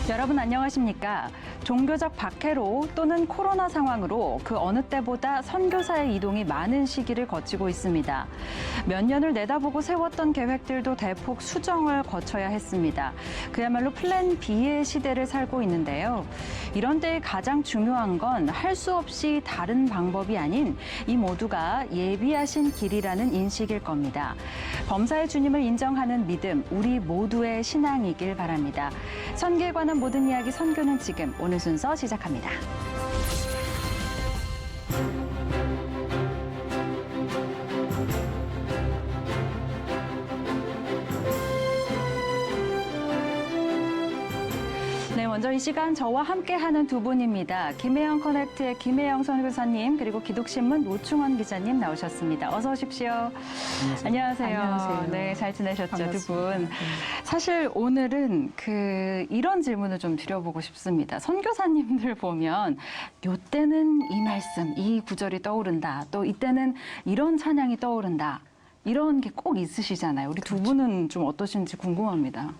여러분 안녕하십니까? 종교적 박해로 또는 코로나 상황으로 그 어느 때보다 선교사의 이동이 많은 시기를 거치고 있습니다. 몇 년을 내다보고 세웠던 계획들도 대폭 수정을 거쳐야 했습니다. 그야말로 플랜 B의 시대를 살고 있는데요. 이런 때에 가장 중요한 건 할 수 없이 다른 방법이 아닌 이 모두가 예비하신 길이라는 인식일 겁니다. 범사의 주님을 인정하는 믿음, 우리 모두의 신앙이길 바랍니다. 선교에 관한 모든 이야기 선교는 지금 오늘 순서 시작합니다. 네, 먼저 이 시간 저와 함께하는 두 분입니다. 김혜영 커넥트의 김혜영 선교사님 그리고 기독신문 노충원 기자님 나오셨습니다. 어서 오십시오. 안녕하세요. 안녕하세요. 네, 잘 지내셨죠, 반갑습니다. 두 분. 사실 오늘은 이런 질문을 좀 드려보고 싶습니다. 선교사님들 보면 요때는 이 말씀, 이 구절이 떠오른다. 또 이때는 이런 찬양이 떠오른다. 이런 게 꼭 있으시잖아요. 우리 두 분은 좀 어떠신지 궁금합니다.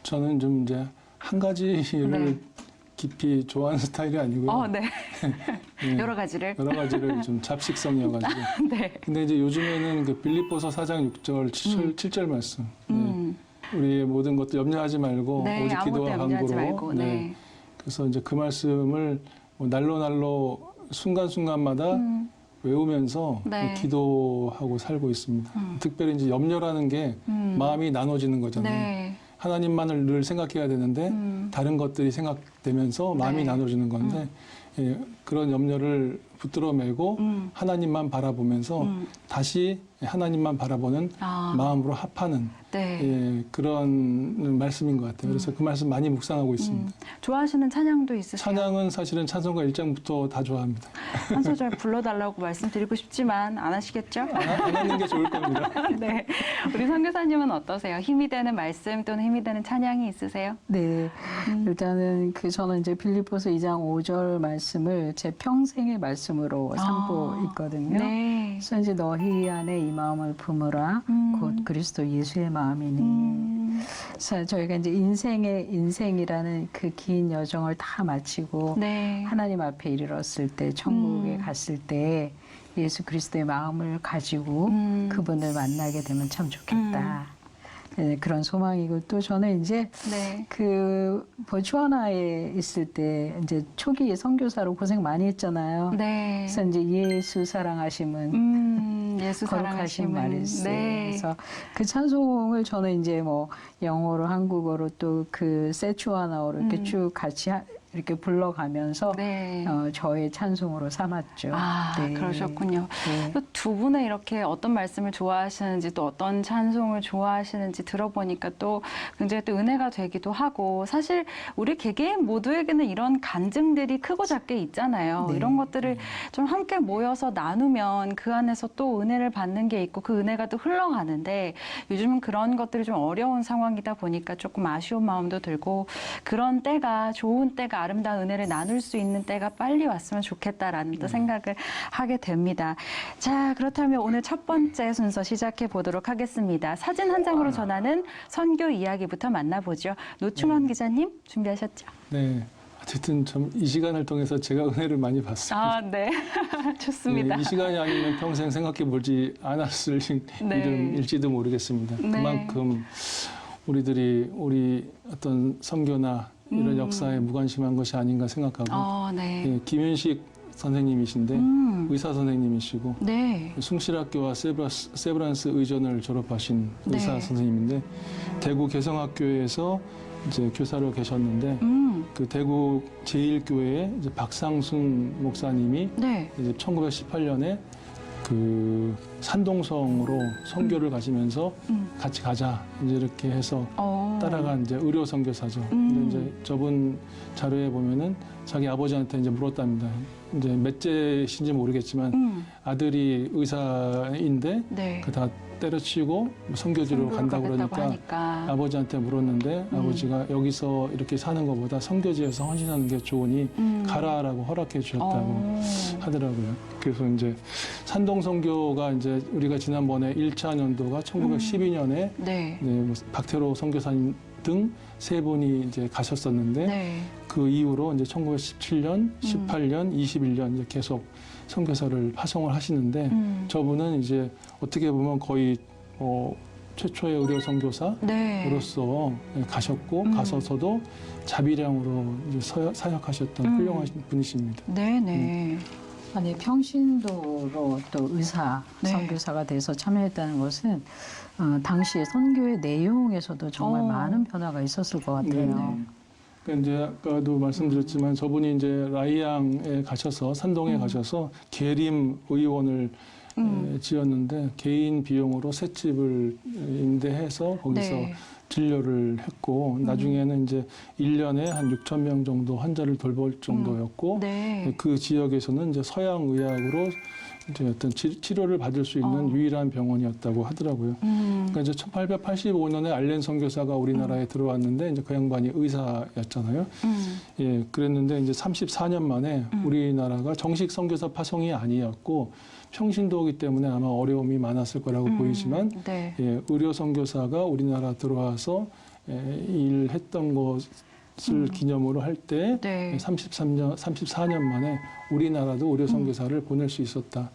저는 좀 이제 한 가지를 네. 깊이 좋아하는 스타일이 아니고요. 네. 네, 여러 가지를. 여러 가지를 좀 잡식성이어가지고. 네. 근데 이제 요즘에는 그 빌립보서 4장 6절, 7절 말씀. 네. 우리의 모든 것도 염려하지 말고 네, 오직 아무것도 기도와 염려하지 간구로. 말고, 네. 그래서 이제 그 말씀을 날로 순간순간마다 외우면서 네. 기도하고 살고 있습니다. 특별히 이제 염려라는 게 마음이 나눠지는 거잖아요. 네. 하나님만을 늘 생각해야 되는데 다른 것들이 생각되면서 마음이 네. 나눠지는 건데 예, 그런 염려를 붙들어 메고 하나님만 바라보면서 다시 하나님만 바라보는 마음으로 합하는 네. 예, 그런 말씀인 것 같아요. 그래서 그 말씀 많이 묵상하고 있습니다. 좋아하시는 찬양도 있으세요? 찬양은 사실은 찬송가 1장부터 다 좋아합니다. 한 소절 불러달라고 말씀드리고 싶지만 안 하시겠죠? 안 하는 게 좋을 겁니다. 네. 우리 선교사님은 어떠세요? 힘이 되는 말씀 또는 힘이 되는 찬양이 있으세요? 네, 일단은 저는 이제 빌립보서 2장 5절 말씀을 제 평생의 말씀으로 삼고 있거든요. 네. 그래서 이제 너희 안에 이 마음을 품으라 곧 그리스도 예수의 마음이니. 그래서 저희가 이제 인생이라는 그 긴 여정을 다 마치고 네. 하나님 앞에 이르렀을 때 천국에 갔을 때 예수 그리스도의 마음을 가지고 그분을 만나게 되면 참 좋겠다. 네, 그런 소망이고 또 저는 이제 네. 그 보츠와나에 있을 때 이제 초기 선교사로 고생 많이 했잖아요. 네. 그래서 이제 예수 사랑하심은 예수 거룩하신 사랑하심은 말일세. 네. 그래서 그 찬송을 저는 이제 뭐 영어로 한국어로 또 그 세추아나어로 이렇게 쭉 같이 이렇게 불러가면서 네. 저의 찬송으로 삼았죠. 네. 그러셨군요. 네. 또 두 분은 이렇게 어떤 말씀을 좋아하시는지 또 어떤 찬송을 좋아하시는지 들어보니까 또 굉장히 또 은혜가 되기도 하고 사실 우리 개개인 모두에게는 이런 간증들이 크고 작게 있잖아요. 네. 이런 것들을 좀 함께 모여서 나누면 그 안에서 또 은혜를 받는 게 있고 그 은혜가 또 흘러가는데 요즘은 그런 것들이 좀 어려운 상황이다 보니까 조금 아쉬운 마음도 들고 그런 때가 좋은 때가 아름다운 은혜를 나눌 수 있는 때가 빨리 왔으면 좋겠다라는 또 생각을 하게 됩니다. 자, 그렇다면 오늘 첫 번째 순서 시작해 보도록 하겠습니다. 사진 한 장으로 전하는 선교 이야기부터 만나보죠. 노충원 기자님 준비하셨죠? 네. 어쨌든 좀 이 시간을 통해서 제가 은혜를 많이 봤습니다. 네. 좋습니다. 이 시간이 아니면 평생 생각해 보지 않았을 네. 일일지도 모르겠습니다. 네. 그만큼 우리 어떤 선교나 이런 역사에 무관심한 것이 아닌가 생각하고 네. 예, 김윤식 선생님이신데 의사 선생님이시고 네. 숭실학교와 세브란스 의전을 졸업하신 네. 의사 선생님인데 대구 개성학교에서 이제 교사로 계셨는데 그 대구 제1교회에 이제 박상순 목사님이 네. 이제 1918년에 그 산동성으로 선교를 가시면서 같이 가자 이제 이렇게 해서 따라간 이제 의료 선교사죠. 근데 이제 저분 자료에 보면은 자기 아버지한테 이제 물었답니다. 이제 몇째신지 모르겠지만 아들이 의사인데 네. 그 다 때려치우고 선교지로 간다고 그러니까 하니까. 아버지한테 물었는데 아버지가 여기서 이렇게 사는 것보다 선교지에서 헌신하는 게 좋으니 가라라고 허락해 주셨다고 하더라고요. 그래서 이제 산동 선교가 이제 우리가 지난번에 1차 년도가 1912년에 네. 네, 박태로 선교사님 등 세 분이 이제 가셨었는데 네. 그 이후로 이제 1917년, 18년, 21년 이제 계속 선교사를 파송을 하시는데 저분은 이제 어떻게 보면 거의 최초의 의료 선교사로서 가셨고 가서서도 자비량으로 이제 사역하셨던 훌륭하신 분이십니다. 네네. 아니 평신도로 또 의사 네. 선교사가 돼서 참여했다는 것은 당시의 선교의 내용에서도 정말 많은 변화가 있었을 것 같아요. 그러니까 이제 아까도 말씀드렸지만 저분이 이제 라이앙에 가셔서 산동에 가셔서 계림 의원을 지었는데 개인 비용으로 셋집을 임대해서 거기서 네. 진료를 했고 나중에는 이제 1년에 한 6천 명 정도 환자를 돌볼 정도였고 네. 그 지역에서는 이제 서양 의학으로 이제 어떤 치료를 받을 수 있는 유일한 병원이었다고 하더라고요. 그러니까 이제 1885년에 알렌 선교사가 우리나라에 들어왔는데 이제 그 양반이 의사였잖아요. 예, 그랬는데 이제 34년 만에 우리나라가 정식 선교사 파송이 아니었고 평신도이기 때문에 아마 어려움이 많았을 거라고 보이지만 네. 예, 의료 선교사가 우리나라 들어와서 일했던 것을 기념으로 할 때 네. 34년 만에 우리나라도 의료 선교사를 보낼 수 있었다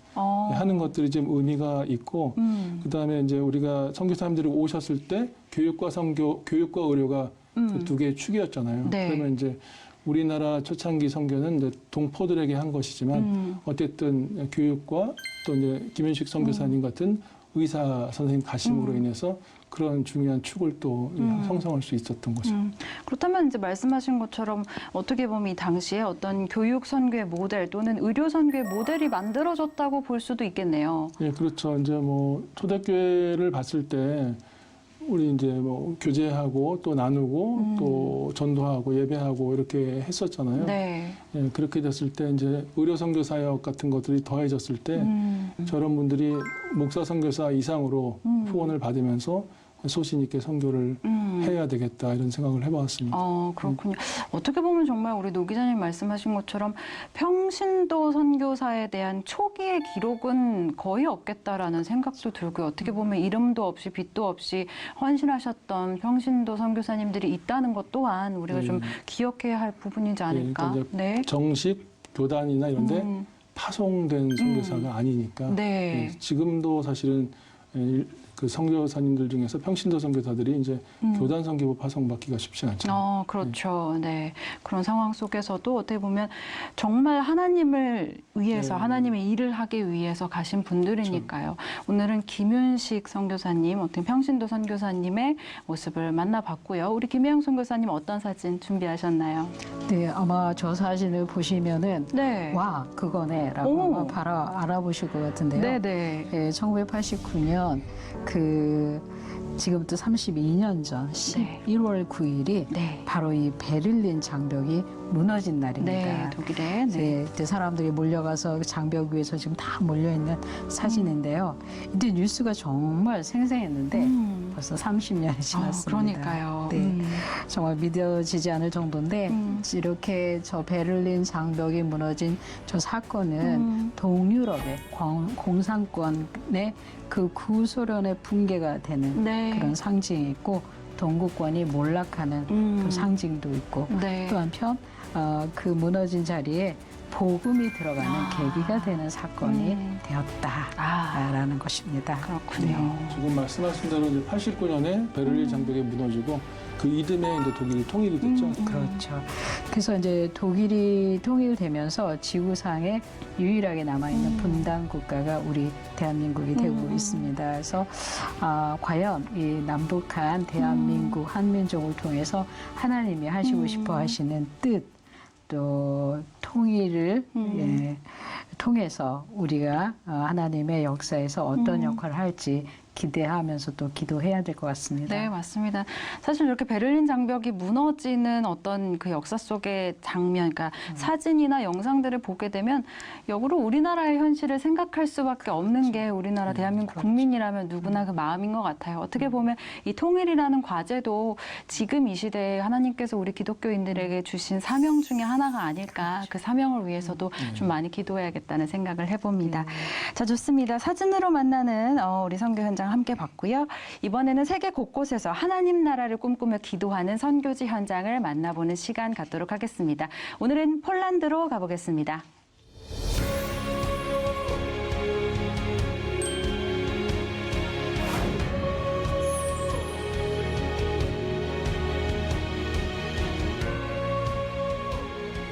하는 것들이 좀 의미가 있고 그다음에 이제 우리가 선교사님들이 오셨을 때 교육과 선교, 교육과 의료가 그 두 개의 축이었잖아요. 네. 그러면 이제 우리나라 초창기 선교는 이제 동포들에게 한 것이지만 어쨌든 교육과 또 이제 김윤식 선교사님 같은 의사 선생님 가심으로 인해서 그런 중요한 축을 또 형성할 수 있었던 거죠. 그렇다면 이제 말씀하신 것처럼 어떻게 보면 이 당시에 어떤 교육 선교의 모델 또는 의료 선교의 모델이 만들어졌다고 볼 수도 있겠네요. 예, 그렇죠. 이제 뭐 초대교회를 봤을 때 우리 이제 뭐 교제하고 또 나누고 또 전도하고 예배하고 이렇게 했었잖아요. 네. 예, 그렇게 됐을 때 이제 의료 선교 사역 같은 것들이 더해졌을 때 저런 분들이 목사 선교사 이상으로 후원을 받으면서 소신 있게 선교를 해야 되겠다 이런 생각을 해봤습니다. 그렇군요. 어떻게 보면 정말 우리 노 기자님 말씀하신 것처럼 평신도 선교사에 대한 초기의 기록은 거의 없겠다라는 생각도 들고요. 어떻게 보면 이름도 없이 빛도 없이 헌신하셨던 평신도 선교사님들이 있다는 것 또한 우리가 좀 기억해야 할 부분이지 않을까. 그러니까 네. 정식 교단이나 이런데 파송된 선교사가 아니니까 네. 예, 지금도 사실은 그 선교사님들 중에서 평신도 선교사들이 이제 교단 선교부 파송받기가 쉽지 않죠. 그렇죠. 네. 그런 상황 속에서도 어떻게 보면 정말 하나님을 위해서 네. 하나님의 일을 하기 위해서 가신 분들이니까요. 오늘은 김윤식 선교사님, 어떤 평신도 선교사님의 모습을 만나봤고요. 우리 김혜영 선교사님 어떤 사진 준비하셨나요? 네, 아마 저 사진을 보시면은 네. 와 그거네라고 오. 아마 바로 알아보실 것 같은데요. 네네. 예, 1989년 그 지금부터 32년 전 11월 9일이 네. 바로 이 베를린 장벽이 무너진 날입니다. 네, 독일에. 네. 네, 그때 사람들이 몰려가서 장벽 위에서 지금 다 몰려있는 사진인데요. 이때 뉴스가 정말 생생했는데 벌써 30년이 지났습니다. 그러니까요. 네, 정말 믿어지지 않을 정도인데 이렇게 저 베를린 장벽이 무너진 저 사건은 동유럽의 공산권의 그 구소련의 붕괴가 되는 네. 그런 상징이 있고 동구권이 몰락하는 그 상징도 있고 네. 또 한편 그 무너진 자리에 복음이 들어가는 계기가 되는 사건이 되었다라는 것입니다. 그렇군요. 지금 말씀하신 대로 이제 89년에 베를린 장벽이 무너지고 그 이듬해 이제 독일이 통일이 됐죠. 그렇죠. 그래서 이제 독일이 통일되면서 지구상에 유일하게 남아있는 분단 국가가 우리 대한민국이 되고 있습니다. 그래서 과연 이 남북한 대한민국 한민족을 통해서 하나님이 하시고 싶어 하시는 뜻, 또 통일을 통해서 우리가 하나님의 역사에서 어떤 역할을 할지 기대하면서 또 기도해야 될 것 같습니다. 네, 맞습니다. 사실 이렇게 베를린 장벽이 무너지는 어떤 그 역사 속의 장면, 그러니까 사진이나 영상들을 보게 되면 역으로 우리나라의 현실을 생각할 수밖에 없는 게 우리나라 대한민국 국민이라면 누구나 그 마음인 것 같아요. 어떻게 보면 이 통일이라는 과제도 지금 이 시대에 하나님께서 우리 기독교인들에게 주신 사명 중에 하나가 아닐까. 그 사명을 위해서도 좀 많이 기도해야겠다는 생각을 해봅니다. 자, 좋습니다. 사진으로 만나는 우리 선교 현장 영상 함께 봤고요. 이번에는 세계 곳곳에서 하나님 나라를 꿈꾸며 기도하는 선교지 현장을 만나보는 시간 갖도록 하겠습니다. 오늘은 폴란드로 가보겠습니다.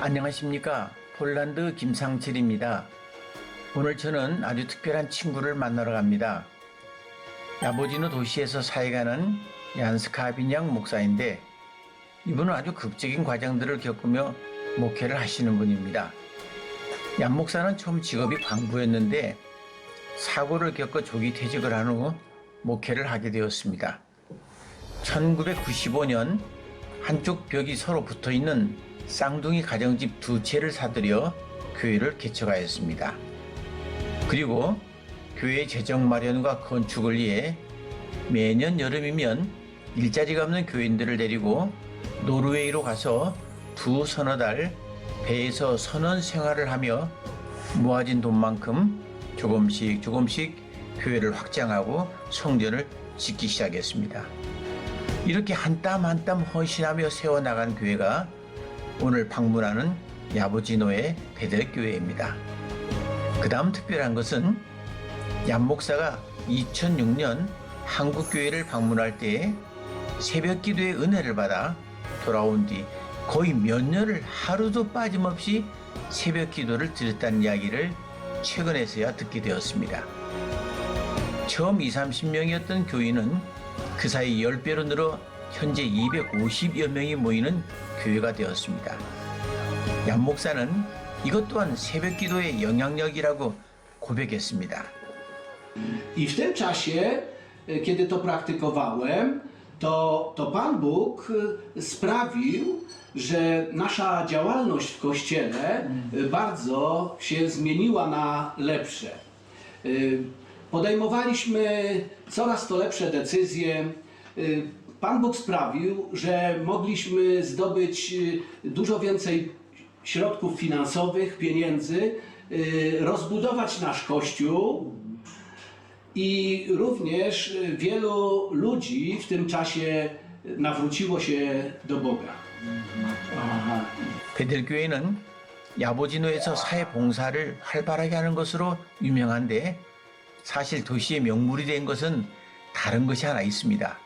안녕하십니까. 폴란드 김상칠입니다. 오늘 저는 아주 특별한 친구를 만나러 갑니다. 야보지노 도시에서 사역하는 얀스카빈양 목사인데 이분은 아주 극적인 과정들을 겪으며 목회를 하시는 분입니다. 얀 목사는 처음 직업이 광부였는데 사고를 겪어 조기 퇴직을 한 후 목회를 하게 되었습니다. 1995년 한쪽 벽이 서로 붙어있는 쌍둥이 가정집 2채를 사들여 교회를 개척하였습니다. 그리고 교회 재정 마련과 건축을 위해 매년 여름이면 일자리가 없는 교인들을 데리고 노르웨이로 가서 서너 달 배에서 선원 생활을 하며 모아진 돈만큼 조금씩 교회를 확장하고 성전을 짓기 시작했습니다. 이렇게 한 땀 한 땀 헌신하며 세워나간 교회가 오늘 방문하는 야보지노의 베델교회입니다. 그 다음 특별한 것은 얀 목사가 2006년 한국교회를 방문할 때 새벽 기도의 은혜를 받아 돌아온 뒤 거의 몇 년을 하루도 빠짐없이 새벽 기도를 드렸다는 이야기를 최근에서야 듣게 되었습니다. 처음 20-30명이었던 교인은 그 사이 10배로 늘어 현재 250여 명이 모이는 교회가 되었습니다. 얀 목사는 이것 또한 새벽 기도의 영향력이라고 고백했습니다. I w tym czasie, kiedy to praktykowałem, to Pan Bóg sprawił, że nasza działalność w Kościele bardzo się zmieniła na lepsze. Podejmowaliśmy coraz to lepsze decyzje. Pan Bóg sprawił, że mogliśmy zdobyć dużo więcej środków finansowych, pieniędzy, rozbudować nasz Kościół i również wielu ludzi w tym czasie nawróciło się do Boga. 베델교회는 야보지노에서 사회 봉사를 활발하게 하는 것으로 유명한데 사실 도시의 명물이 된 것은 다른 것이 하나 있습니다.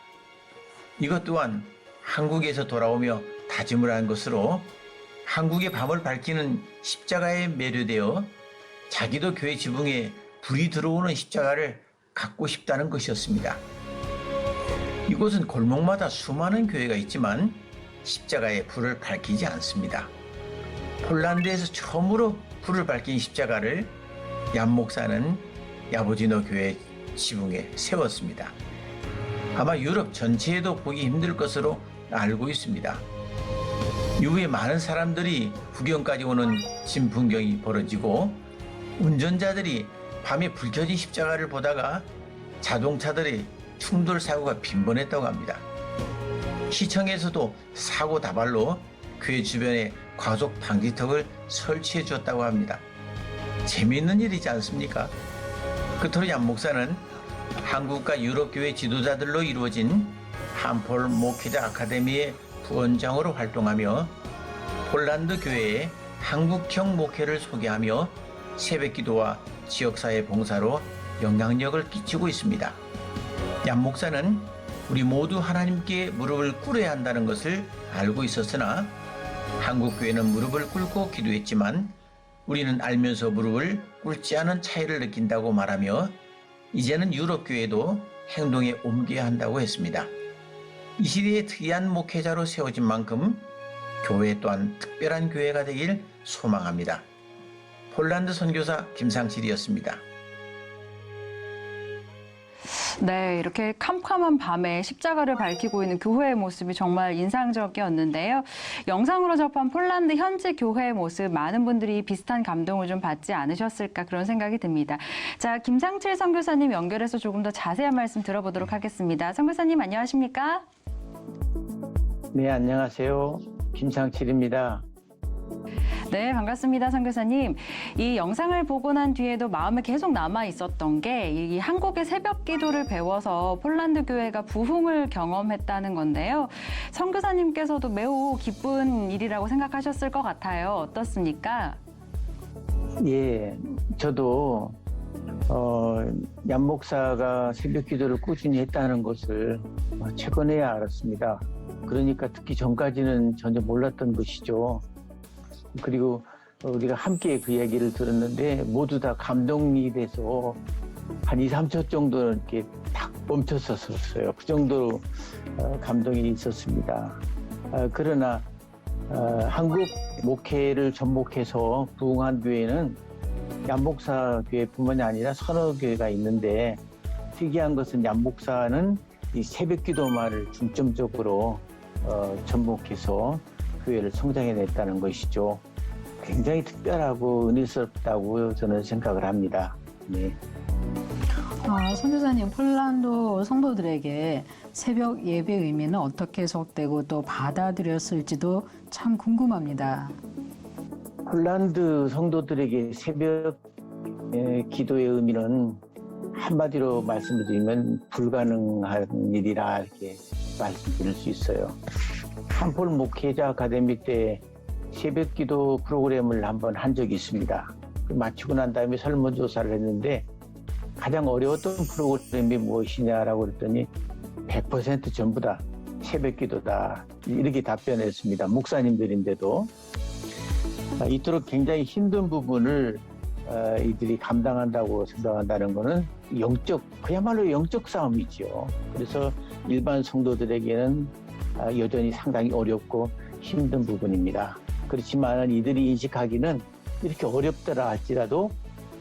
이것 또한 한국에서 돌아오며 다짐을 한 것으로 한국의 밤을 밝히는 십자가에 매료되어 자기도 교회 지붕에 불이 들어오는 십자가를 갖고 싶다는 것이었습니다. 이곳은 골목마다 수많은 교회가 있지만 십자가에 불을 밝히지 않습니다. 폴란드에서 처음으로 불을 밝힌 십자가를 얀 목사는 야보지노 교회 지붕에 세웠습니다. 아마 유럽 전체에도 보기 힘들 것으로 알고 있습니다. 이후에 많은 사람들이 구경까지 오는 진풍경이 벌어지고 운전자들이 밤에 불 켜진 십자가를 보다가 자동차들의 충돌 사고가 빈번했다고 합니다. 시청에서도 사고 다발로 교회 주변에 과속 방지턱을 설치해 주었다고 합니다. 재미있는 일이지 않습니까? 그토록 얀 목사는 한국과 유럽 교회 지도자들로 이루어진 한폴 목회자 아카데미의 부원장으로 활동하며 폴란드 교회의 한국형 목회를 소개하며 새벽기도와 지역사회 봉사로 영향력을 끼치고 있습니다. 얀 목사는 우리 모두 하나님께 무릎을 꿇어야 한다는 것을 알고 있었으나 한국 교회는 무릎을 꿇고 기도했지만 우리는 알면서 무릎을 꿇지 않은 차이를 느낀다고 말하며 이제는 유럽 교회도 행동에 옮겨야 한다고 했습니다. 이 시대에 특이한 목회자로 세워진 만큼 교회 또한 특별한 교회가 되길 소망합니다. 폴란드 선교사 김상칠이었습니다. 네, 이렇게 캄캄한 밤에 십자가를 밝히고 있는 교회의 모습이 정말 인상적이었는데요. 영상으로 접한 폴란드 현지 교회의 모습, 많은 분들이 비슷한 감동을 좀 받지 않으셨을까 그런 생각이 듭니다. 자, 김상칠 선교사님 연결해서 조금 더 자세한 말씀 들어보도록 하겠습니다. 선교사님 안녕하십니까? 네, 안녕하세요. 김상칠입니다. 네, 반갑습니다, 선교사님. 이 영상을 보고 난 뒤에도 마음에 계속 남아 있었던 게 이 한국의 새벽 기도를 배워서 폴란드 교회가 부흥을 경험했다는 건데요. 선교사님께서도 매우 기쁜 일이라고 생각하셨을 것 같아요. 어떻습니까? 예, 저도 얀 목사가 새벽 기도를 꾸준히 했다는 것을 최근에야 알았습니다. 그러니까 듣기 전까지는 전혀 몰랐던 것이죠. 그리고 우리가 함께 그 이야기를 들었는데 모두 다 감동이 돼서 한 2, 3초 정도는 이렇게 탁 멈췄었어요. 그 정도로 감동이 있었습니다. 그러나 한국 목회를 접목해서 부흥한 교회는 얀목사 교회뿐만이 아니라 서너 교회가 있는데 특이한 것은 얀목사는 이 새벽 기도만을 중점적으로 접목해서 교회를 성장해냈다는 것이죠. 굉장히 특별하고 은혜스럽다고 저는 생각을 합니다. 네. 선교사님, 폴란드 성도들에게 새벽 예배 의미는 어떻게 해석되고 또 받아들였을지도 참 궁금합니다. 폴란드 성도들에게 새벽 기도의 의미는 한마디로 말씀을 드리면 불가능한 일이라 이렇게 말씀드릴 수 있어요. 한폴 목회자 아카데미 때 새벽 기도 프로그램을 한번 한 적이 있습니다. 마치고 난 다음에 설문조사를 했는데 가장 어려웠던 프로그램이 무엇이냐라고 그랬더니 100% 전부 다 새벽 기도다. 이렇게 답변했습니다. 목사님들인데도. 이토록 굉장히 힘든 부분을 이들이 감당한다고 생각한다는 것은 그야말로 영적 싸움이죠. 그래서 일반 성도들에게는 여전히 상당히 어렵고 힘든 부분입니다. 그렇지만 이들이 인식하기는 이렇게 어렵더라 할지라도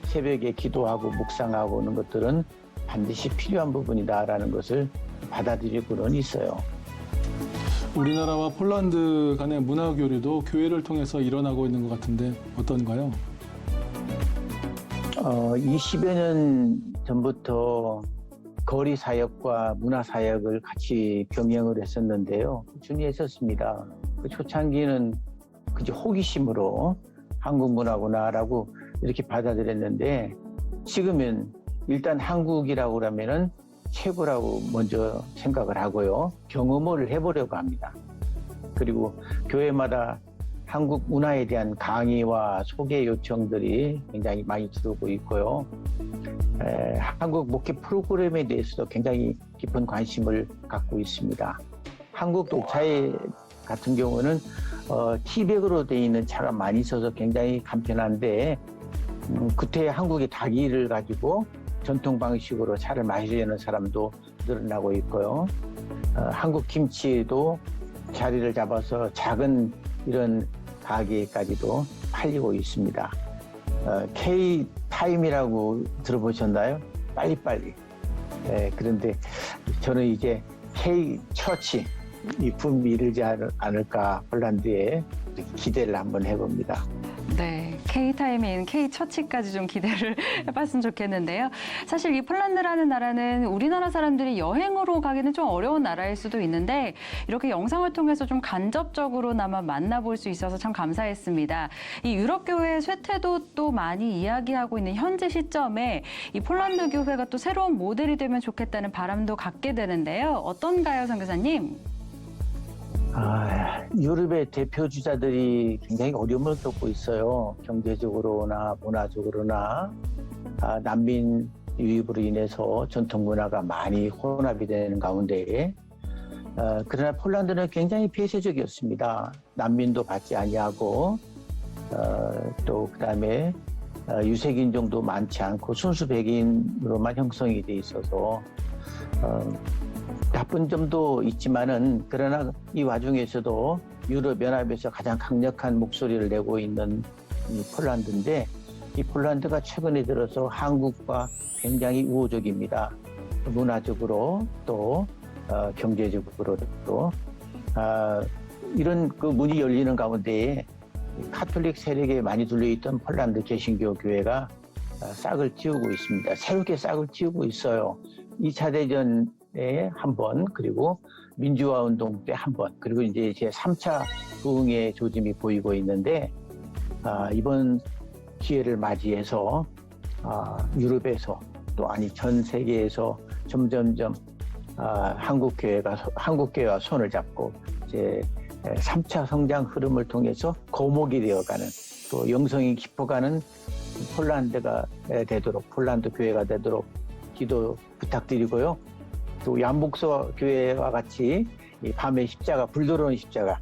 새벽에 기도하고 묵상하고 오는 것들은 반드시 필요한 부분이다라는 것을 받아들이고는 있어요. 우리나라와 폴란드 간의 문화 교류도 교회를 통해서 일어나고 있는 것 같은데 어떤가요? 20여 년 전부터 거리 사역과 문화 사역을 같이 병행을 했었는데요. 꾸준히 했었습니다. 그 초창기는 그저 호기심으로 한국 문화구나라고 이렇게 받아들였는데 지금은 일단 한국이라고 그러면은 최고라고 먼저 생각을 하고요. 경험을 해보려고 합니다. 그리고 교회마다 한국 문화에 대한 강의와 소개 요청들이 굉장히 많이 들어오고 있고요. 한국 목회 프로그램에 대해서도 굉장히 깊은 관심을 갖고 있습니다. 한국 독차에 같은 경우는 티백으로 되어 있는 차가 많이 있어서 굉장히 간편한데 그때 한국의 닭이를 가지고 전통 방식으로 차를 마시려는 사람도 늘어나고 있고요. 한국 김치도 자리를 잡아서 작은 이런 가게까지도 팔리고 있습니다. K-타임이라고 들어보셨나요? 빨리빨리. 그런데 저는 이제 K-처치 이 붐이 이르지 않을까 폴란드에 기대를 한번 해봅니다. 네, K-타임인 K-처치까지 좀 기대를 해봤으면 좋겠는데요. 사실 이 폴란드라는 나라는 우리나라 사람들이 여행으로 가기는 좀 어려운 나라일 수도 있는데 이렇게 영상을 통해서 좀 간접적으로나마 만나볼 수 있어서 참 감사했습니다. 이 유럽 교회의 쇠퇴도 또 많이 이야기하고 있는 현재 시점에 이 폴란드 교회가 또 새로운 모델이 되면 좋겠다는 바람도 갖게 되는데요. 어떤가요, 선교사님? 유럽의 대표 주자들이 굉장히 어려움을 겪고 있어요. 경제적으로나 문화적으로나 난민 유입으로 인해서 전통 문화가 많이 혼합이 되는 가운데 그러나 폴란드는 굉장히 폐쇄적이었습니다. 난민도 받지 아니하고 또 그다음에 유색인종도 많지 않고 순수 백인으로만 형성이 돼 있어서 나쁜 점도 있지만은 그러나 이 와중에서도 유럽연합에서 가장 강력한 목소리를 내고 있는 이 폴란드인데 이 폴란드가 최근에 들어서 한국과 굉장히 우호적입니다. 문화적으로 또 경제적으로도 이런 그 문이 열리는 가운데에 카톨릭 세력에 많이 둘려있던 폴란드 개신교 교회가 싹을 틔우고 있습니다. 새롭게 싹을 틔우고 있어요. 2차 대전에 한 번, 그리고 민주화 운동 때 한 번, 그리고 이제 제 3차 부흥의 조짐이 보이고 있는데 이번 기회를 맞이해서 유럽에서 또 아니 전 세계에서 점점점 한국교회와 손을 잡고 이제 3차 성장 흐름을 통해서 거목이 되어가는 또 영성이 깊어가는 폴란드 교회가 되도록 기도 부탁드리고요. 또 양복서 교회와 같이 이 밤의 십자가, 불더러운 십자가,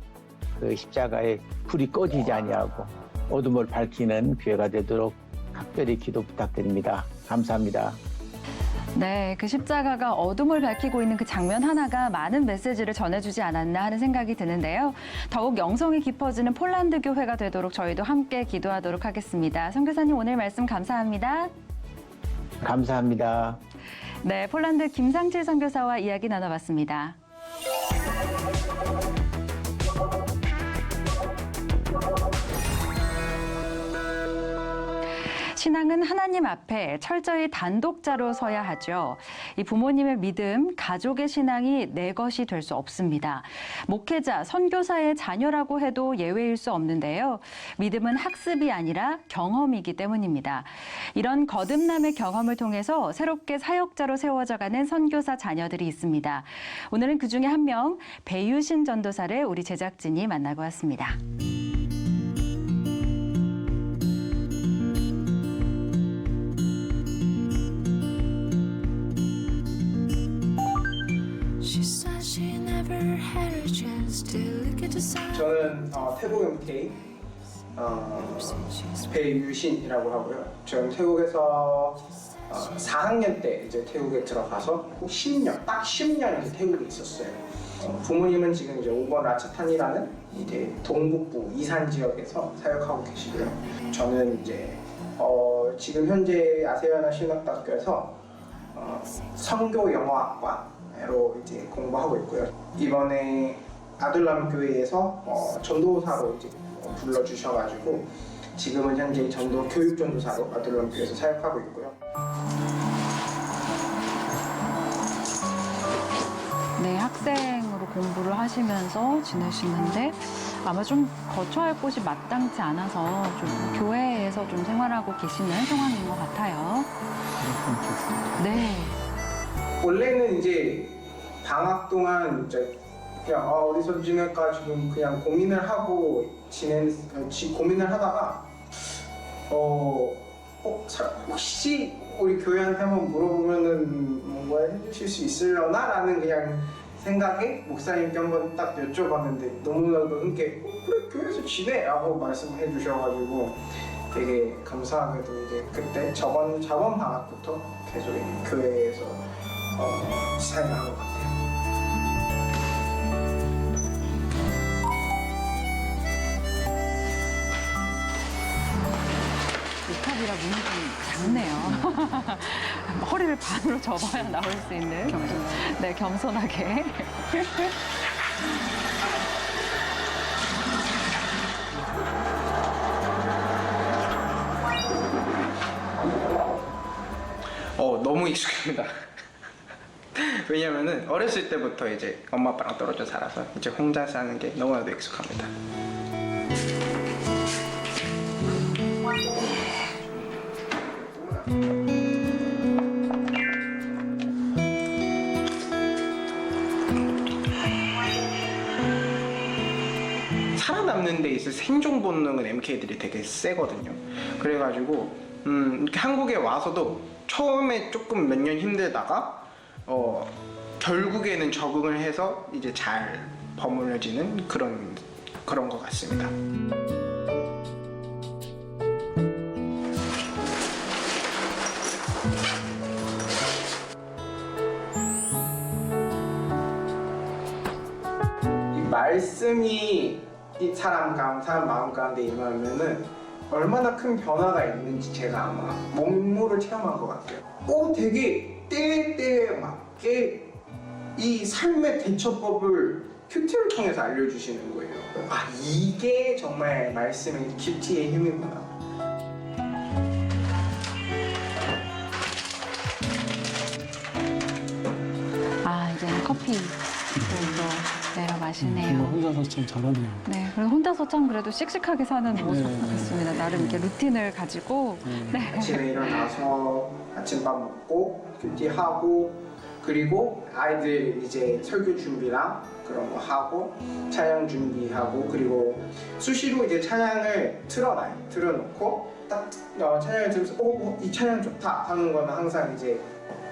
그 십자가에 불이 꺼지지 아니하고 어둠을 밝히는 교회가 되도록 각별히 기도 부탁드립니다. 감사합니다. 네, 그 십자가가 어둠을 밝히고 있는 그 장면 하나가 많은 메시지를 전해주지 않았나 하는 생각이 드는데요. 더욱 영성이 깊어지는 폴란드 교회가 되도록 저희도 함께 기도하도록 하겠습니다. 선교사님 오늘 말씀 감사합니다. 감사합니다. 네, 폴란드 김상칠 선교사와 이야기 나눠봤습니다. 신앙은 하나님 앞에 철저히 단독자로 서야 하죠. 이 부모님의 믿음, 가족의 신앙이 내 것이 될 수 없습니다. 목회자, 선교사의 자녀라고 해도 예외일 수 없는데요. 믿음은 학습이 아니라 경험이기 때문입니다. 이런 거듭남의 경험을 통해서 새롭게 사역자로 세워져가는 선교사 자녀들이 있습니다. 오늘은 그중에 한 명, 배유신 전도사를 우리 제작진이 만나고 왔습니다. 저는 태국 MK 배유신이라고 하고요. 저는 태국에서 4학년 때 이제 태국에 들어가서 10년, 딱 10년 이제 태국에 있었어요. 부모님은 지금 이제 5번 라차탄이라는 이제 동북부 이산 지역에서 사역하고 계시고요. 저는 이제 지금 현재 아세아나 신학대학교에서 선교 영어학과로 이제 공부하고 있고요. 이번에 아둘람 교회에서 전도사로 이제 불러주셔가지고 지금은 현재 전도 교육 전도사로 아둘람 교회에서 사역하고 있고요. 네, 학생으로 공부를 하시면서 지내시는데 아마 좀 거처할 곳이 마땅치 않아서 좀 교회에서 좀 생활하고 계시는 상황인 것 같아요. 네. 원래는 이제 방학 동안 이제 그냥 어디서 지낼까 지금 그냥 고민을 하고 고민을 하다가 혹시 우리 교회한테 한번 물어보면은 뭔가 해주실 수 있으려나라는 그냥 생각에 목사님께 한번 딱 여쭤봤는데 너무나도 흔쾌히 그래 교회에서 지내라고 말씀해 주셔가지고 되게 감사하게도 이제 그때 저번 방학부터 계속 교회에서 사역한 것 같아요. 탑이라 문이 좀 작네요. 허리를 반으로 접어야 나올 수 있는. 겸손하게. 네, 겸손하게. 너무 익숙합니다. 왜냐면은 어렸을 때부터 이제 엄마 아빠랑 떨어져 살아서 이제 혼자 사는 게 너무나도 익숙합니다. 살아남는 데 있어 생존 본능은 MK들이 되게 세거든요. 그래가지고 이렇게 한국에 와서도 처음에 조금 몇 년 힘들다가 결국에는 적응을 해서 이제 잘 버무려지는 그런 것 같습니다. 이 말씀이 이 사람 마음 가운데 임하면은 얼마나 큰 변화가 있는지 제가 아마 몸으로 체험한 것 같아요. 되게 때때에 맞게 이 삶의 대처법을 큐티를 통해서 알려주시는 거예요. 이게 정말 말씀의 큐티의 힘이구나. 이제는 커피 내려 정말 마시네요. 혼자서 참 잘하네요. 네, 그래서 혼자서 참 그래도 씩씩하게 사는 모습 네. 같습니다. 나름 이렇게 루틴을 가지고. 네. 아침에 일어나서 아침밥 먹고 큐티하고 그리고 아이들 이제 설교 준비랑 그런 거 하고 찬양 준비하고 그리고 수시로 이제 찬양을 틀어놔요. 틀어놓고 딱 찬양을 들으면서 이 찬양 좋다 하는 거는 항상 이제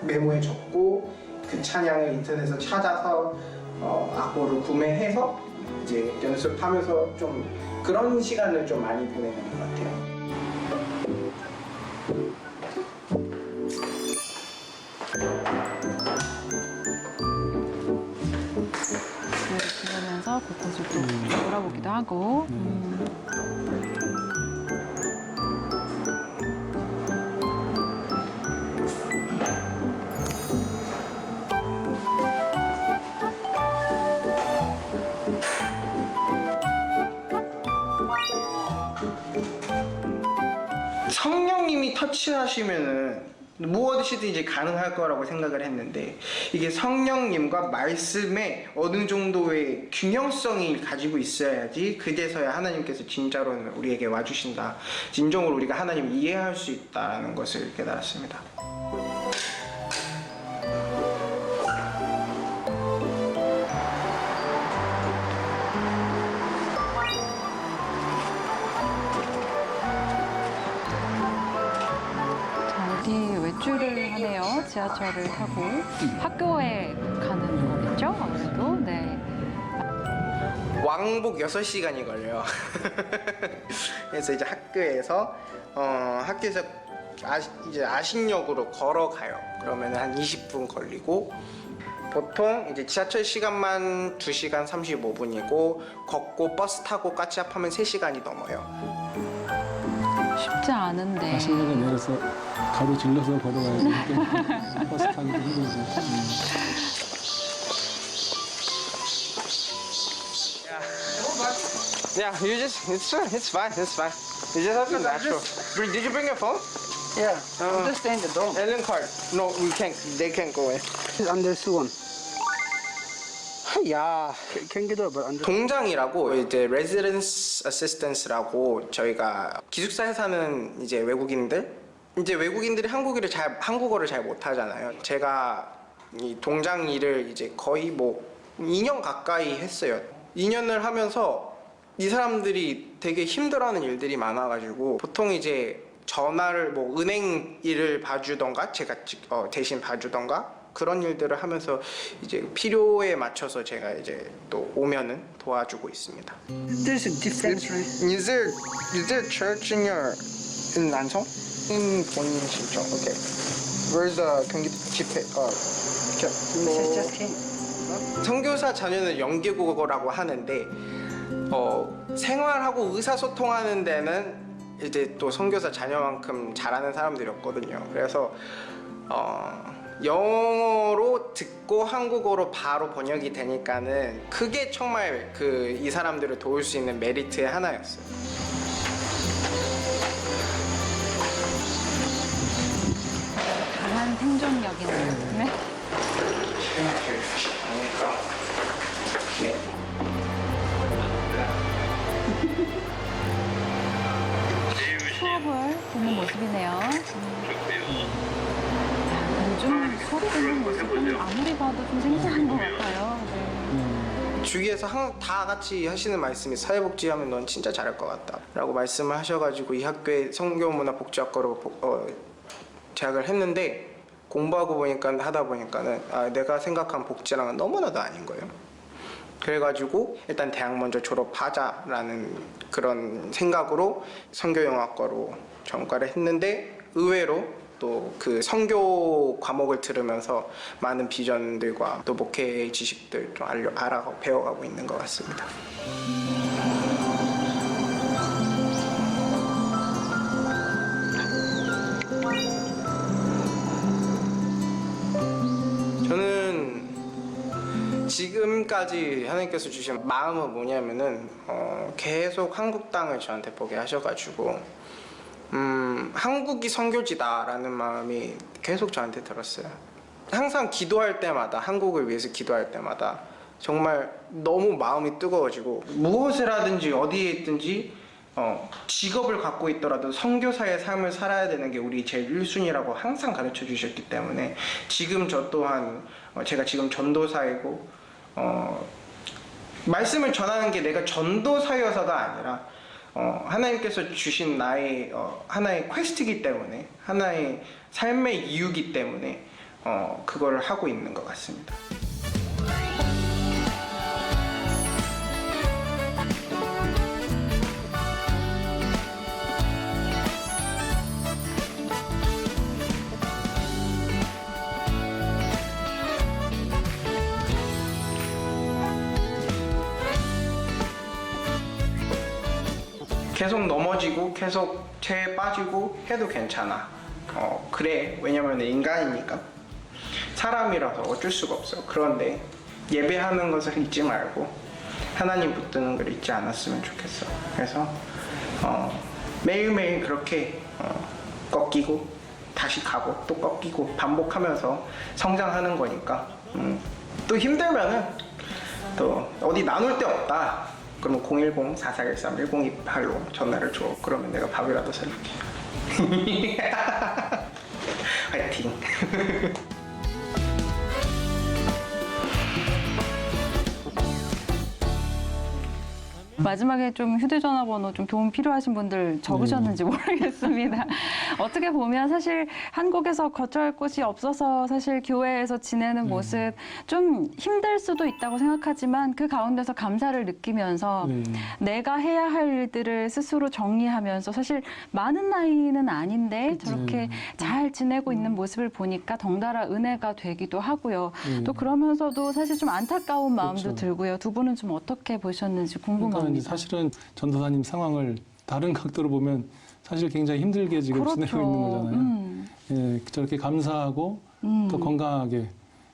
메모에 적고 그 찬양을 인터넷에서 찾아서 악보를 구매해서 이제 연습하면서 좀 그런 시간을 좀 많이 보내는 것 같아요. 노래 부르면서 곳곳을 또 돌아보기도 하고. 성령님이 터치하시면은 무엇이든 이제 가능할 거라고 생각을 했는데 이게 성령님과 말씀에 어느 정도의 균형성이 가지고 있어야지 그제서야 하나님께서 진짜로는 우리에게 와주신다. 진정으로 우리가 하나님을 이해할 수 있다는 것을 깨달았습니다. 어디 외출을 하네요. 지하철을 타고 학교에 가는 거겠죠? 아무래도. 네. 왕복 6시간이 걸려요. 그래서 이제 학교에서 이제 아신역으로 걸어가요. 그러면 한 20분 걸리고 보통 이제 지하철 시간만 2시간 35분이고 걷고 버스 타고 까치 합하면 3시간이 넘어요. 쉽지 않은데. 아신역에 내려서 가로질러서 걸어가야 되니까 버스 타기도 힘들고. Yeah, it's fine. You just have to natural. Did you bring your phone? Yeah, I'm just staying the dome. Alien card. No, they can't go in. It's under Suwon. 야. Can get over under. 동장이라고 이제 residence assistance라고 저희가 기숙사에 사는 이제 외국인들이 한국어를 잘 못하잖아요. 제가 이 동장 일을 이제 거의 뭐 2년 가까이 했어요. 2년을 하면서 이 사람들이 되게 힘들어하는 일들이 많아가지고 보통 이제 전화를 뭐 은행 일을 봐주던가 제가 대신 봐주던가 그런 일들을 하면서 이제 필요에 맞춰서 제가 이제 또 오면은 도와주고 있습니다. There's a difference, right? Is there church in 난성? in 본인 신청. Okay. Where's the 경기 집회? Just came. 선교사 자녀는 연계국어라고 하는데 생활하고 의사소통하는 데는 이제 또 선교사 자녀만큼 잘하는 사람들이 없거든요. 그래서 영어로 듣고 한국어로 바로 번역이 되니까는 그게 정말 이 사람들을 도울 수 있는 메리트의 하나였어요. 강한 생존력이네요. 네. 수업을 듣는 모습이네요. 요즘 소리 듣는 모습은 아무리 봐도 좀 생소한 것 같아요. 네. 주위에서 다 같이 하시는 말씀이 사회복지 하면 넌 진짜 잘할 것 같다 라고 말씀을 하셔가지고 이 학교에 성교문화복지학과로 재학을 했는데 공부하고 하다 보니까는 내가 생각한 복지랑은 너무나도 아닌 거예요. 그래가지고 일단 대학 먼저 졸업하자라는 그런 생각으로 선교영어학과로 전과를 했는데 의외로 또 그 선교 과목을 들으면서 많은 비전들과 또 목회 지식들 좀 알아가고 배워가고 있는 것 같습니다. 저는 지금까지 하나님께서 주신 마음은 뭐냐면은 계속 한국 땅을 저한테 보게 하셔가지고 한국이 선교지다라는 마음이 계속 저한테 들었어요. 항상 기도할 때마다, 한국을 위해서 기도할 때마다 정말 너무 마음이 뜨거워지고, 무엇을 하든지 어디에 있든지 직업을 갖고 있더라도 선교사의 삶을 살아야 되는 게 우리 제일 1순위라고 항상 가르쳐 주셨기 때문에, 지금 저 또한 제가 지금 전도사이고 말씀을 전하는 게 내가 전도사여서가 아니라 하나님께서 주신 나의 하나의 퀘스트이기 때문에, 하나의 삶의 이유이기 때문에 그걸 하고 있는 것 같습니다. 계속 넘어지고 계속 죄에 빠지고 해도 괜찮아. 그래. 왜냐면 인간이니까. 사람이라서 어쩔 수가 없어. 그런데 예배하는 것을 잊지 말고 하나님 붙드는 걸 잊지 않았으면 좋겠어. 그래서 매일매일 그렇게 꺾이고 다시 가고 또 꺾이고 반복하면서 성장하는 거니까, 또 힘들면은 또 어디 나눌 데 없다. 그러면 010-4413-1028로 전화를 줘. 그러면 내가 밥이라도 사줄게. 화이팅. 마지막에 좀 휴대전화 번호 좀 도움 필요하신 분들 적으셨는지 모르겠습니다. 어떻게 보면 사실 한국에서 거처할 곳이 없어서 사실 교회에서 지내는 모습 좀 힘들 수도 있다고 생각하지만, 그 가운데서 감사를 느끼면서 내가 해야 할 일들을 스스로 정리하면서, 사실 많은 나이는 아닌데 저렇게 잘 지내고 있는 모습을 보니까 덩달아 은혜가 되기도 하고요. 또 그러면서도 사실 좀 안타까운 마음도 그렇죠. 들고요. 두 분은 좀 어떻게 보셨는지 궁금합니다. 그러니까 사실은 전도사님 상황을 다른 각도로 보면 사실 굉장히 힘들게 지금 그렇죠. 지내고 있는 거잖아요. 예, 저렇게 감사하고 또 건강하게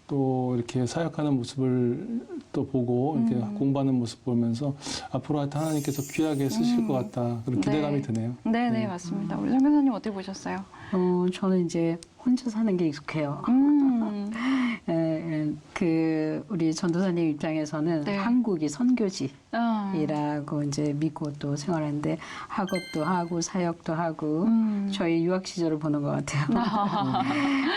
또 이렇게 사역하는 모습을 또 보고 이렇게 공부하는 모습 보면서 앞으로 하여튼 하나님께서 귀하게 쓰실 것 같다, 그런 기대감이 드네요. 네, 맞습니다. 우리 선교사님 어떻게 보셨어요? 저는 이제 혼자 사는 게 익숙해요. 우리 전도사님 입장에서는 네. 한국이 선교지라고 이제 믿고 또 생활하는데, 학업도 하고 사역도 하고 저희 유학 시절을 보는 것 같아요.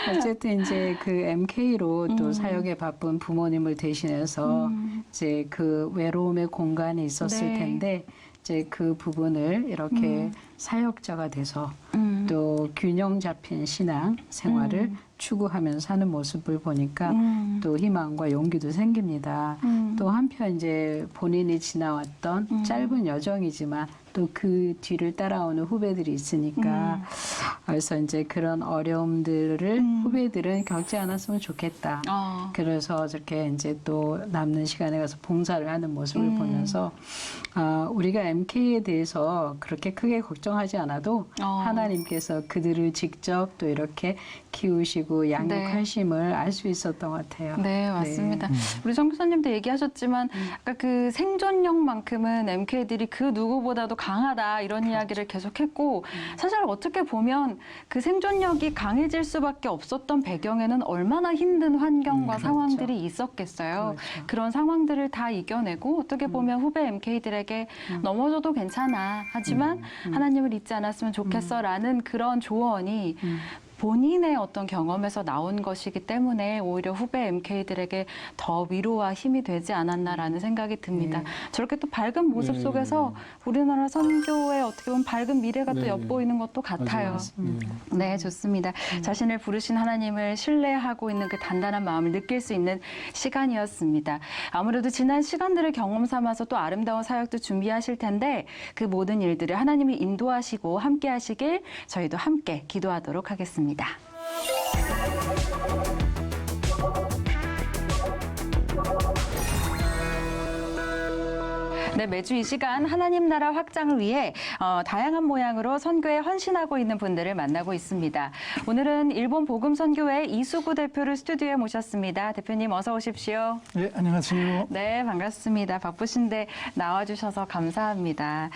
어쨌든 이제 그 MK로 또 사역에 바쁜 부모님을 대신해서 이제 그 외로움의 공간이 있었을 네. 텐데, 이제 그 부분을 이렇게 사역자가 돼서 또 균형 잡힌 신앙 생활을 추구하면서 사는 모습을 보니까 또 희망과 용기도 생깁니다. 또 한편 이제 본인이 지나왔던 짧은 여정이지만 또 그 뒤를 따라오는 후배들이 있으니까, 그래서 이제 그런 어려움들을 후배들은 겪지 않았으면 좋겠다. 그래서 저렇게 이제 또 남는 시간에 가서 봉사를 하는 모습을 보면서 우리가 MK에 대해서 그렇게 크게 걱정하지 않아도 하나님께서 그들을 직접 또 이렇게 키우시고 양육하심을 알 수 있었던 것 같아요. 네, 맞습니다. 우리 선교사님도 얘기하셨지만 아까 그 생존력만큼은 MK들이 그 누구보다도 강하다, 이런 이야기를 계속했고, 사실 어떻게 보면 그 생존력이 강해질 수밖에 없었던 배경에는 얼마나 힘든 환경과 그렇죠. 상황들이 있었겠어요. 그렇죠. 그런 상황들을 다 이겨내고 어떻게 보면 후배 MK들에게 넘어져도 괜찮아, 하지만 하나님을 잊지 않았으면 좋겠어라는 그런 조언이 본인의 어떤 경험에서 나온 것이기 때문에 오히려 후배 MK들에게 더 위로와 힘이 되지 않았나라는 생각이 듭니다. 저렇게 또 밝은 모습 속에서 우리나라 선교의 어떻게 보면 밝은 미래가 또 엿보이는 것도 같아요. 네, 좋습니다. 자신을 부르신 하나님을 신뢰하고 있는 그 단단한 마음을 느낄 수 있는 시간이었습니다. 아무래도 지난 시간들을 경험 삼아서 또 아름다운 사역도 준비하실 텐데, 그 모든 일들을 하나님이 인도하시고 함께 하시길 저희도 함께 기도하도록 하겠습니다. 네, 매주 이 시간 하나님 나라 확장을 위해 다양한 모양으로 선교에 헌신하고 있는 분들을 만나고 있습니다. 오늘은 일본 복음선교회 이수구 대표를 스튜디오에 모셨습니다. 대표님 어서 오십시오. 네, 안녕하세요. 네, 반갑습니다. 바쁘신데 나와주셔서 감사합니다.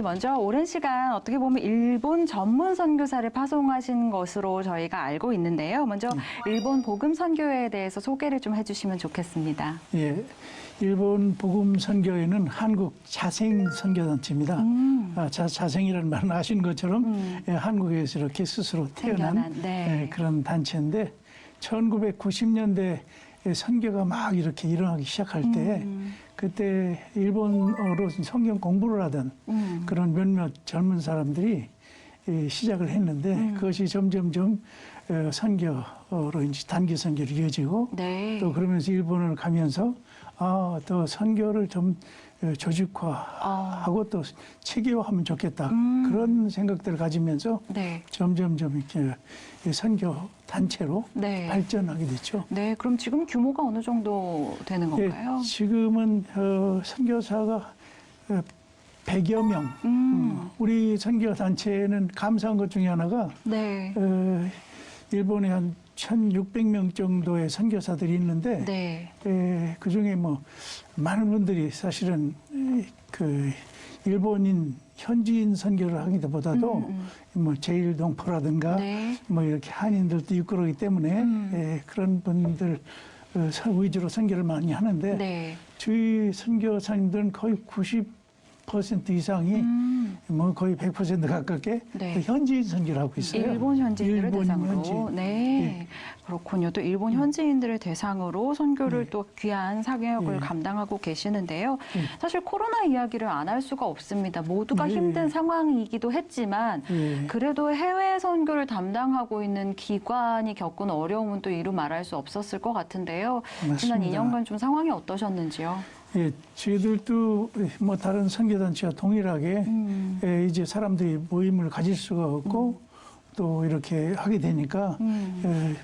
먼저 오랜 시간 어떻게 보면 일본 전문 선교사를 파송하신 것으로 저희가 알고 있는데요. 먼저 일본 복음선교회에 대해서 소개를 좀 해주시면 좋겠습니다. 예, 일본 복음 선교회는 한국 자생 선교단체입니다. 자생이라는 말은 아시는 것처럼 예, 한국에서 이렇게 스스로 태어난 네. 예, 그런 단체인데 1990년대 선교가 막 이렇게 일어나기 시작할 때 그때 일본어로 성경 공부를 하던 그런 몇몇 젊은 사람들이 시작을 했는데 그것이 점점점 선교로 이제 단기 선교로 이어지고 네. 또 그러면서 일본을 가면서 더 선교를 좀 조직화하고 또 체계화하면 좋겠다 그런 생각들을 가지면서 네. 점점점 이렇게 선교 단체로 네. 발전하게 됐죠. 네, 그럼 지금 규모가 어느 정도 되는 건가요? 지금은 선교사가 100여 명. 우리 선교 단체는 감사한 것 중에 하나가 네. 일본에 한 1,600명 정도의 선교사들이 있는데 네. 그 중에 뭐 많은 분들이 사실은 그 일본인 현지인 선교를 하기보다도 뭐 제일동포라든가 네. 뭐 이렇게 한인들도 있고 그러기 때문에 그런 분들 위주로 선교를 많이 하는데 네. 저희 선교사님들은 거의 90% 이상이 뭐 거의 100% 가깝게 네. 현지인 선교를 하고 있어요. 일본 현지인들을 일본 대상으로. 현지인. 네. 그렇군요. 또 일본 현지인들을 대상으로 선교를 또 귀한 사역을 감당하고 계시는데요. 사실 코로나 이야기를 안 할 수가 없습니다. 모두가 힘든 상황이기도 했지만 그래도 해외 선교를 담당하고 있는 기관이 겪은 어려움은 또 이루 말할 수 없었을 것 같은데요. 지난 맞습니다. 2년간 좀 상황이 어떠셨는지요? 예, 저희들도 뭐 다른 선교단체와 동일하게 이제 사람들이 모임을 가질 수가 없고 또 이렇게 하게 되니까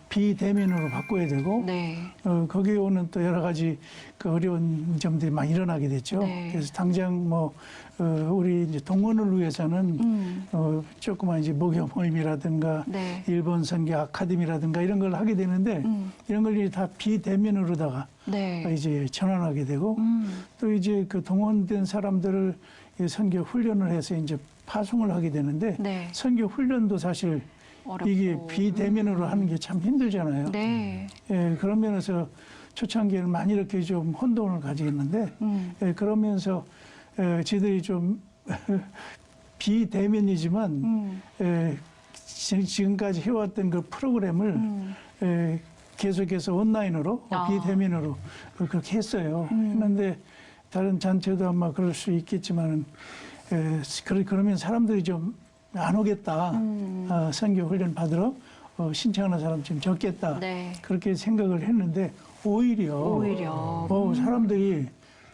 비대면으로 바꿔야 되고 네. 거기에 오는 또 여러 가지 그 어려운 점들이 많이 일어나게 됐죠. 네. 그래서 당장 뭐 우리 이제 동원을 위해서는 조그만 이제 목요 모임이라든가 네. 일본 선교 아카데미라든가 이런 걸 하게 되는데 이런 걸 이제 다 비대면으로다가 네. 이제 전환하게 되고 또 이제 그 동원된 사람들을 선교 훈련을 해서 이제 파송을 하게 되는데 네. 선교 훈련도 사실 어렵고. 이게 비대면으로 하는 게 참 힘들잖아요. 네. 예, 그런 면에서 초창기에는 많이 이렇게 좀 혼돈을 가지겠는데 예, 그러면서 저희들이 좀 비대면이지만 지금까지 해왔던 그 프로그램을 계속해서 온라인으로 비대면으로 그렇게 했어요. 했는데 다른 단체도 아마 그럴 수 있겠지만 그러면 사람들이 좀 안 오겠다. 선교 훈련 받으러 신청하는 사람 좀 적겠다. 네. 그렇게 생각을 했는데 오히려 사람들이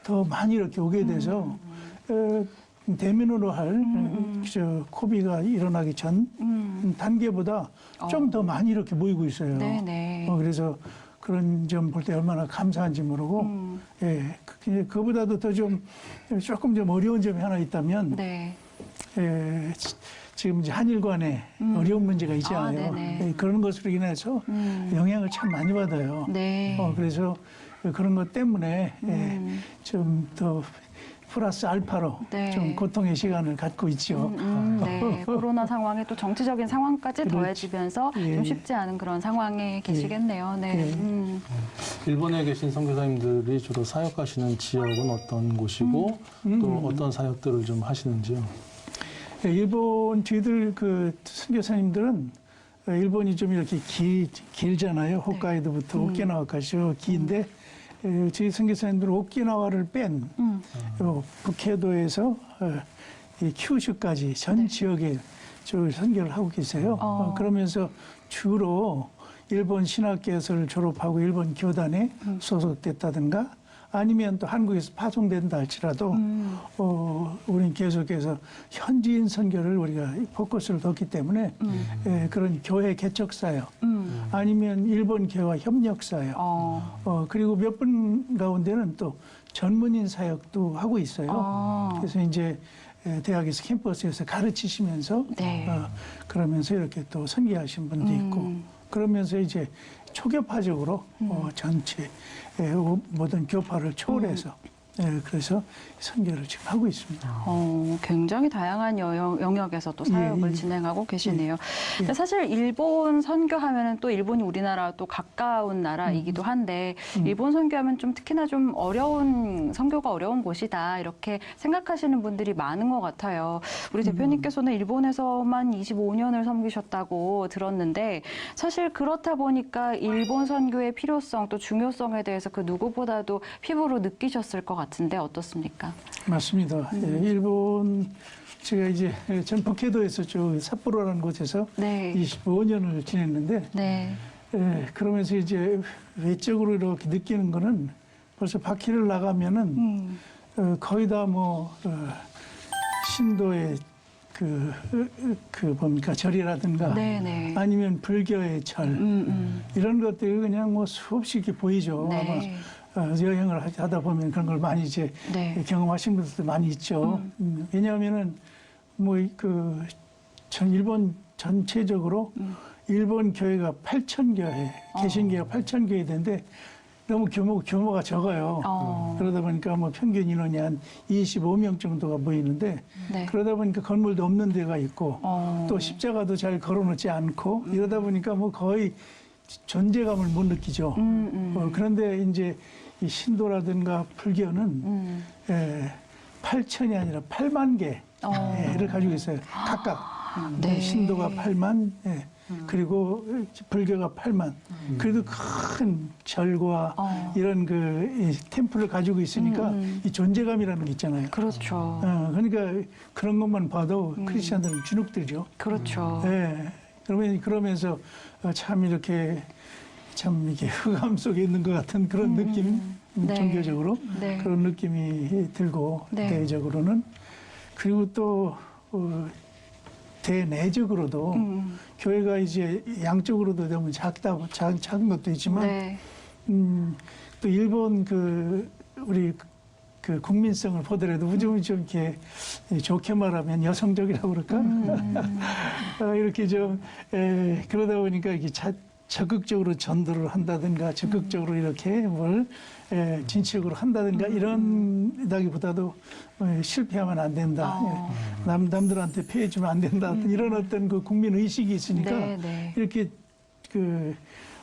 더 많이 이렇게 오게 돼서 대면으로 할 코비가 일어나기 전 단계보다 좀 더 많이 이렇게 모이고 있어요. 네네. 그래서 그런 점 볼 때 얼마나 감사한지 모르고 예, 그보다도 더 조금 좀 어려운 점이 하나 있다면 네. 지금 이제 한일 간에 어려운 문제가 있잖아요. 네네. 그런 것으로 인해서 영향을 참 많이 받아요. 네. 그래서 그런 것 때문에 좀 더 플러스 알파로 네. 좀 고통의 시간을 갖고 있죠. 네. 코로나 상황에 또 정치적인 상황까지 그렇지. 더해지면서 좀 쉽지 않은 그런 상황에 계시겠네요. 네. 일본에 계신 선교사님들이 주로 사역하시는 지역은 어떤 곳이고 또 어떤 사역들을 좀 하시는지요? 일본 저희들 그 선교사님들은 일본이 좀 이렇게 길잖아요. 홋카이도부터 오키나와까지 긴데 저희 선교사님들은 오키나와를 뺀 북해도에서 이 큐슈까지 전 지역에 선교를 하고 계세요. 그러면서 주로 일본 신학교에서를 졸업하고 일본 교단에 소속됐다든가 아니면 또 한국에서 파송된다 할지라도 우리는 계속해서 현지인 선교를 우리가 포커스를 뒀기 때문에 그런 교회 개척사역 아니면 일본 교회와 협력사역 그리고 몇 분 가운데는 또 전문인 사역도 하고 있어요. 그래서 이제 대학에서 캠퍼스에서 가르치시면서 네. 그러면서 이렇게 또 선교하신 분도 있고 그러면서 이제 초교파적으로 전체 모든 교파를 초월해서 그래서 선교를 지금 하고 있습니다. 굉장히 다양한 영역에서 또 사역을 예. 진행하고 계시네요. 근데 사실 일본 선교하면은 또 일본이 우리나라 또 가까운 나라이기도 한데 일본 선교하면 좀 특히나 좀 선교가 어려운 곳이다 이렇게 생각하시는 분들이 많은 것 같아요. 우리 대표님께서는 일본에서만 25년을 섬기셨다고 들었는데 사실 그렇다 보니까 일본 선교의 필요성 또 중요성에 대해서 그 누구보다도 피부로 느끼셨을 것 같은데 어떻습니까? 맞습니다. 일본 제가 이제 전 북해도에서 저 삿포로라는 곳에서 네. 25년을 지냈는데 네. 그러면서 이제 외적으로 이렇게 느끼는 거는 벌써 바퀴를 나가면은 거의 다 뭐 신도의 그 뭡니까 절이라든가 네네. 아니면 불교의 절 이런 것들이 그냥 뭐 수없이 이렇게 보이죠. 네. 아마 여행을 하다 보면 그런 걸 많이 이제 네. 경험하신 분들도 많이 있죠. 왜냐하면은 뭐 일본 전체적으로 일본 교회가 8,000교회, 개신교가 8,000교회 되는데 너무 규모가 적어요. 그러다 보니까 뭐 평균 인원이 한 25명 정도가 모이는데 네. 그러다 보니까 건물도 없는 데가 있고 또 십자가도 잘 걸어놓지 않고 이러다 보니까 뭐 거의 존재감을 못 느끼죠. 그런데 이제 이 신도라든가 불교는 8,000이 아니라 8만 개를 가지고 있어요. 각각. 네. 신도가 8만, 그리고 불교가 8만. 그래도 큰 절과 이런 이 템플을 가지고 있으니까 이 존재감이라는 게 있잖아요. 그렇죠. 그러니까 그런 것만 봐도 크리스천들은 주눅들죠. 그렇죠. 그러면서 참 이렇게 흑암 속에 있는 것 같은 그런 느낌, 네. 종교적으로 네. 그런 느낌이 들고 네. 대외적으로는 그리고 또 대내적으로도 교회가 이제 양쪽으로도 너무 작은 것도 있지만 네. 또 일본 우리 국민성을 보더라도 좀 이렇게 좋게 말하면 여성적이라고 그럴까? 이렇게 좀 그러다 보니까 이게 적극적으로 전도를 한다든가 적극적으로 이렇게 뭘 진취적으로 한다든가 이런다기보다도 실패하면 안 된다. 남들한테 피해 주면 안 된다. 이런 어떤 그 국민 의식이 있으니까 네, 네. 이렇게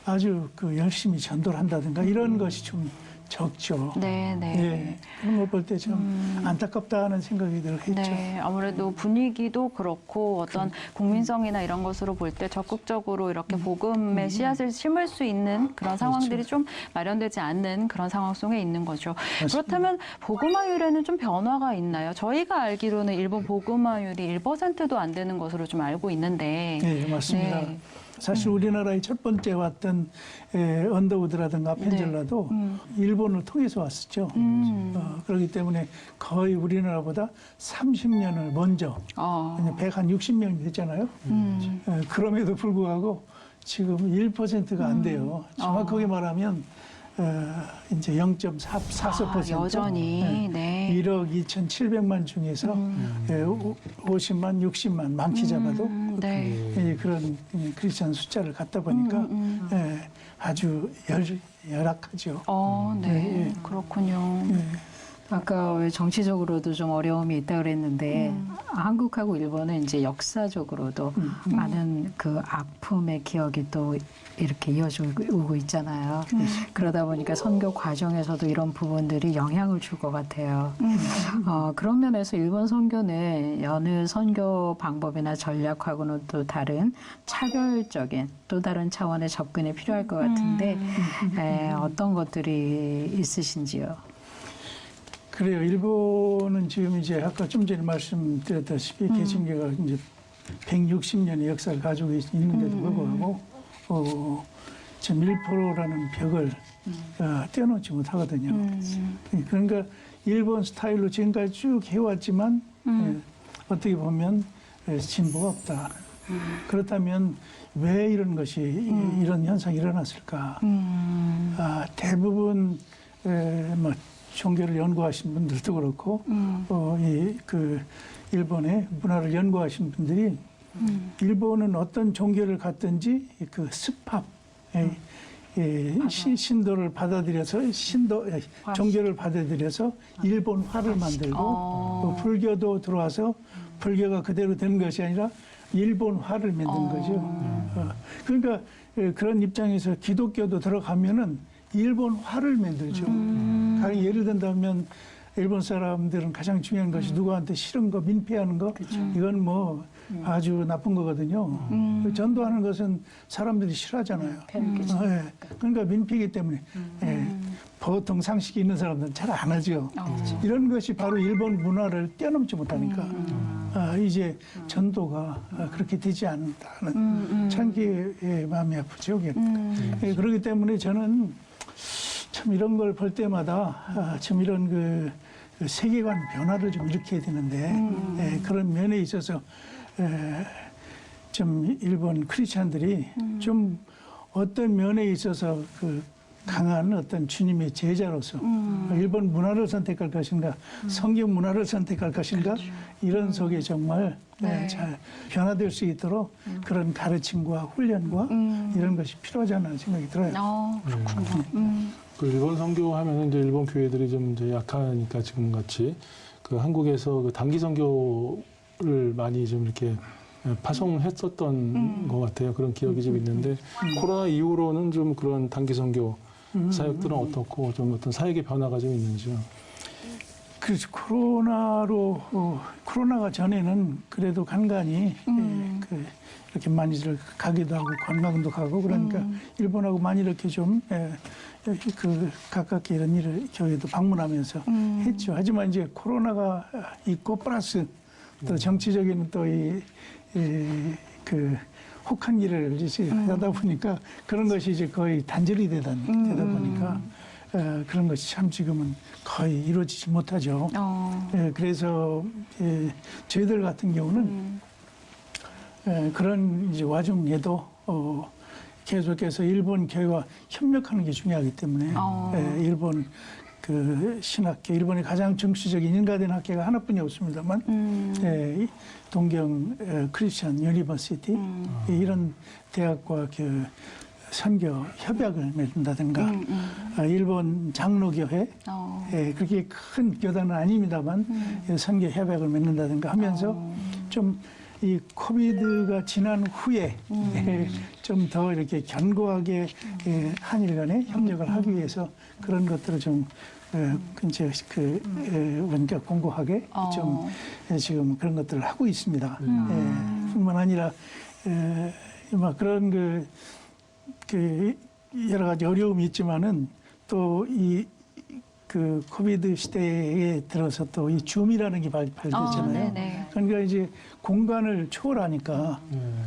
아주 열심히 전도를 한다든가 이런 것이 좀 적죠. 네, 네. 그런 걸 볼 때 좀 안타깝다 하는 생각이 늘 했죠. 네, 아무래도 분위기도 그렇고 어떤 국민성이나 이런 것으로 볼 때 적극적으로 이렇게 복음의 씨앗을 심을 수 있는 그런 상황들이 좀 마련되지 않는 그런 상황 속에 있는 거죠. 그렇다면 복음화율에는 좀 변화가 있나요? 저희가 알기로는 일본 복음화율이 1%도 안 되는 것으로 좀 알고 있는데. 네, 맞습니다. 네. 사실 우리나라의 첫 번째 왔던 언더우드라든가 아펜젤라도 일본을 통해서 왔었죠. 그렇기 때문에 거의 우리나라보다 30년을 먼저 160명이 됐잖아요. 그럼에도 불구하고 지금 1%가 안 돼요. 정확하게 말하면 이제 0.44%. 여전히. 네. 1억 2,700만 중에서 50만, 60만 많게 잡아도 네. 그런 크리스천 숫자를 갖다 보니까 아주 열악하죠. 네. 그렇군요. 아까 왜 정치적으로도 좀 어려움이 있다 그랬는데 한국하고 일본은 이제 역사적으로도 많은 그 아픔의 기억이 또 이렇게 이어지고 있잖아요. 그러다 보니까 선교 과정에서도 이런 부분들이 영향을 줄 것 같아요. 그런 면에서 일본 선교는 어느 선교 방법이나 전략하고는 또 다른 차별적인 또 다른 차원의 접근이 필요할 것 같은데 어떤 것들이 있으신지요? 그래요. 일본은 지금 이제 아까 좀 전에 말씀드렸다시피 개신교가 이제 160년의 역사를 가지고 있는데도 불구하고 지금 1%라는 벽을 뛰어넘지 못하거든요. 그러니까 일본 스타일로 지금까지 쭉 해왔지만 어떻게 보면 진보가 없다. 그렇다면 왜 이런 것이 이런 현상이 일어났을까? 대부분 뭐 종교를 연구하신 분들도 그렇고 그 일본의 문화를 연구하신 분들이 일본은 어떤 종교를 갖든지 그 습합 신도를 받아들여서 종교를 받아들여서 일본화를 만들고 또 불교도 들어와서 불교가 그대로 되는 것이 아니라 일본화를 만든 거죠. 그러니까 그런 입장에서 기독교도 들어가면은 일본화를 만들죠. 예를 든다면 일본 사람들은 가장 중요한 것이 누구한테 싫은 거, 민폐하는 거, 이건 뭐 아주 나쁜 거거든요. 전도하는 것은 사람들이 싫어하잖아요. 그러니까 민폐이기 때문에 보통 상식이 있는 사람들은 잘 안 하죠. 이런 것이 바로 일본 문화를 뛰어넘지 못하니까 이제 전도가 그렇게 되지 않는다는 참기 마음이 아프죠. 그렇기 때문에 저는 참 이런 걸 볼 때마다 참 이런 그 세계관 변화를 좀 일으켜야 되는데 그런 면에 있어서 좀 일본 크리스찬들이 좀 어떤 면에 있어서 그 강한 어떤 주님의 제자로서 일본 문화를 선택할 것인가 성경 문화를 선택할 것인가 이런 속에 정말 잘 변화될 수 있도록 그런 가르침과 훈련과 이런 것이 필요하지 않나 생각이 들어요. 그렇군요. 그 일본 선교 하면은 이제 일본 교회들이 좀 이제 약하니까 지금 같이 그 한국에서 그 단기 선교를 많이 좀 이렇게 파송했었던 것 같아요. 그런 기억이 좀 있는데 코로나 이후로는 좀 그런 단기 선교 사역들은 어떻고 좀 어떤 사역의 변화가 좀 있는지요? 그래서 코로나가 전에는 그래도 간간히 이렇게 많이들 가기도 하고 관광도 가고 그러니까 일본하고 많이 이렇게 좀 가깝게 이런 일을 교회도 방문하면서 했죠. 하지만 이제 코로나가 있고 플러스 또 정치적인 또 그 혹한 일을 이제 하다 보니까 그런 것이 이제 거의 단절이 되다 보니까 그런 것이 참 지금은 거의 이루어지지 못하죠. 그래서 저희들 같은 경우는 그런 이제 와중에도 계속해서 일본 교회와 협력하는 게 중요하기 때문에 일본 그 신학교, 일본의 가장 정치적인 인가된 학교가 하나뿐이 없습니다만 동경 크리스천 유니버시티 이런 대학과 그 선교 협약을 맺는다든가 일본 장로교회 그렇게 큰 교단은 아닙니다만 선교 협약을 맺는다든가 하면서 좀 이 코비드가 지난 후에 좀 더 이렇게 견고하게 한일 간에 협력을 하기 위해서 그런 것들을 좀 이제 원격 공고하게 좀 지금 그런 것들을 하고 있습니다. 뿐만 아니라 막 그런 그 여러 가지 어려움이 있지만은 또 그 코비드 시대에 들어서 또 이 줌이라는 게 발달됐잖아요. 그러니까 이제 공간을 초월하니까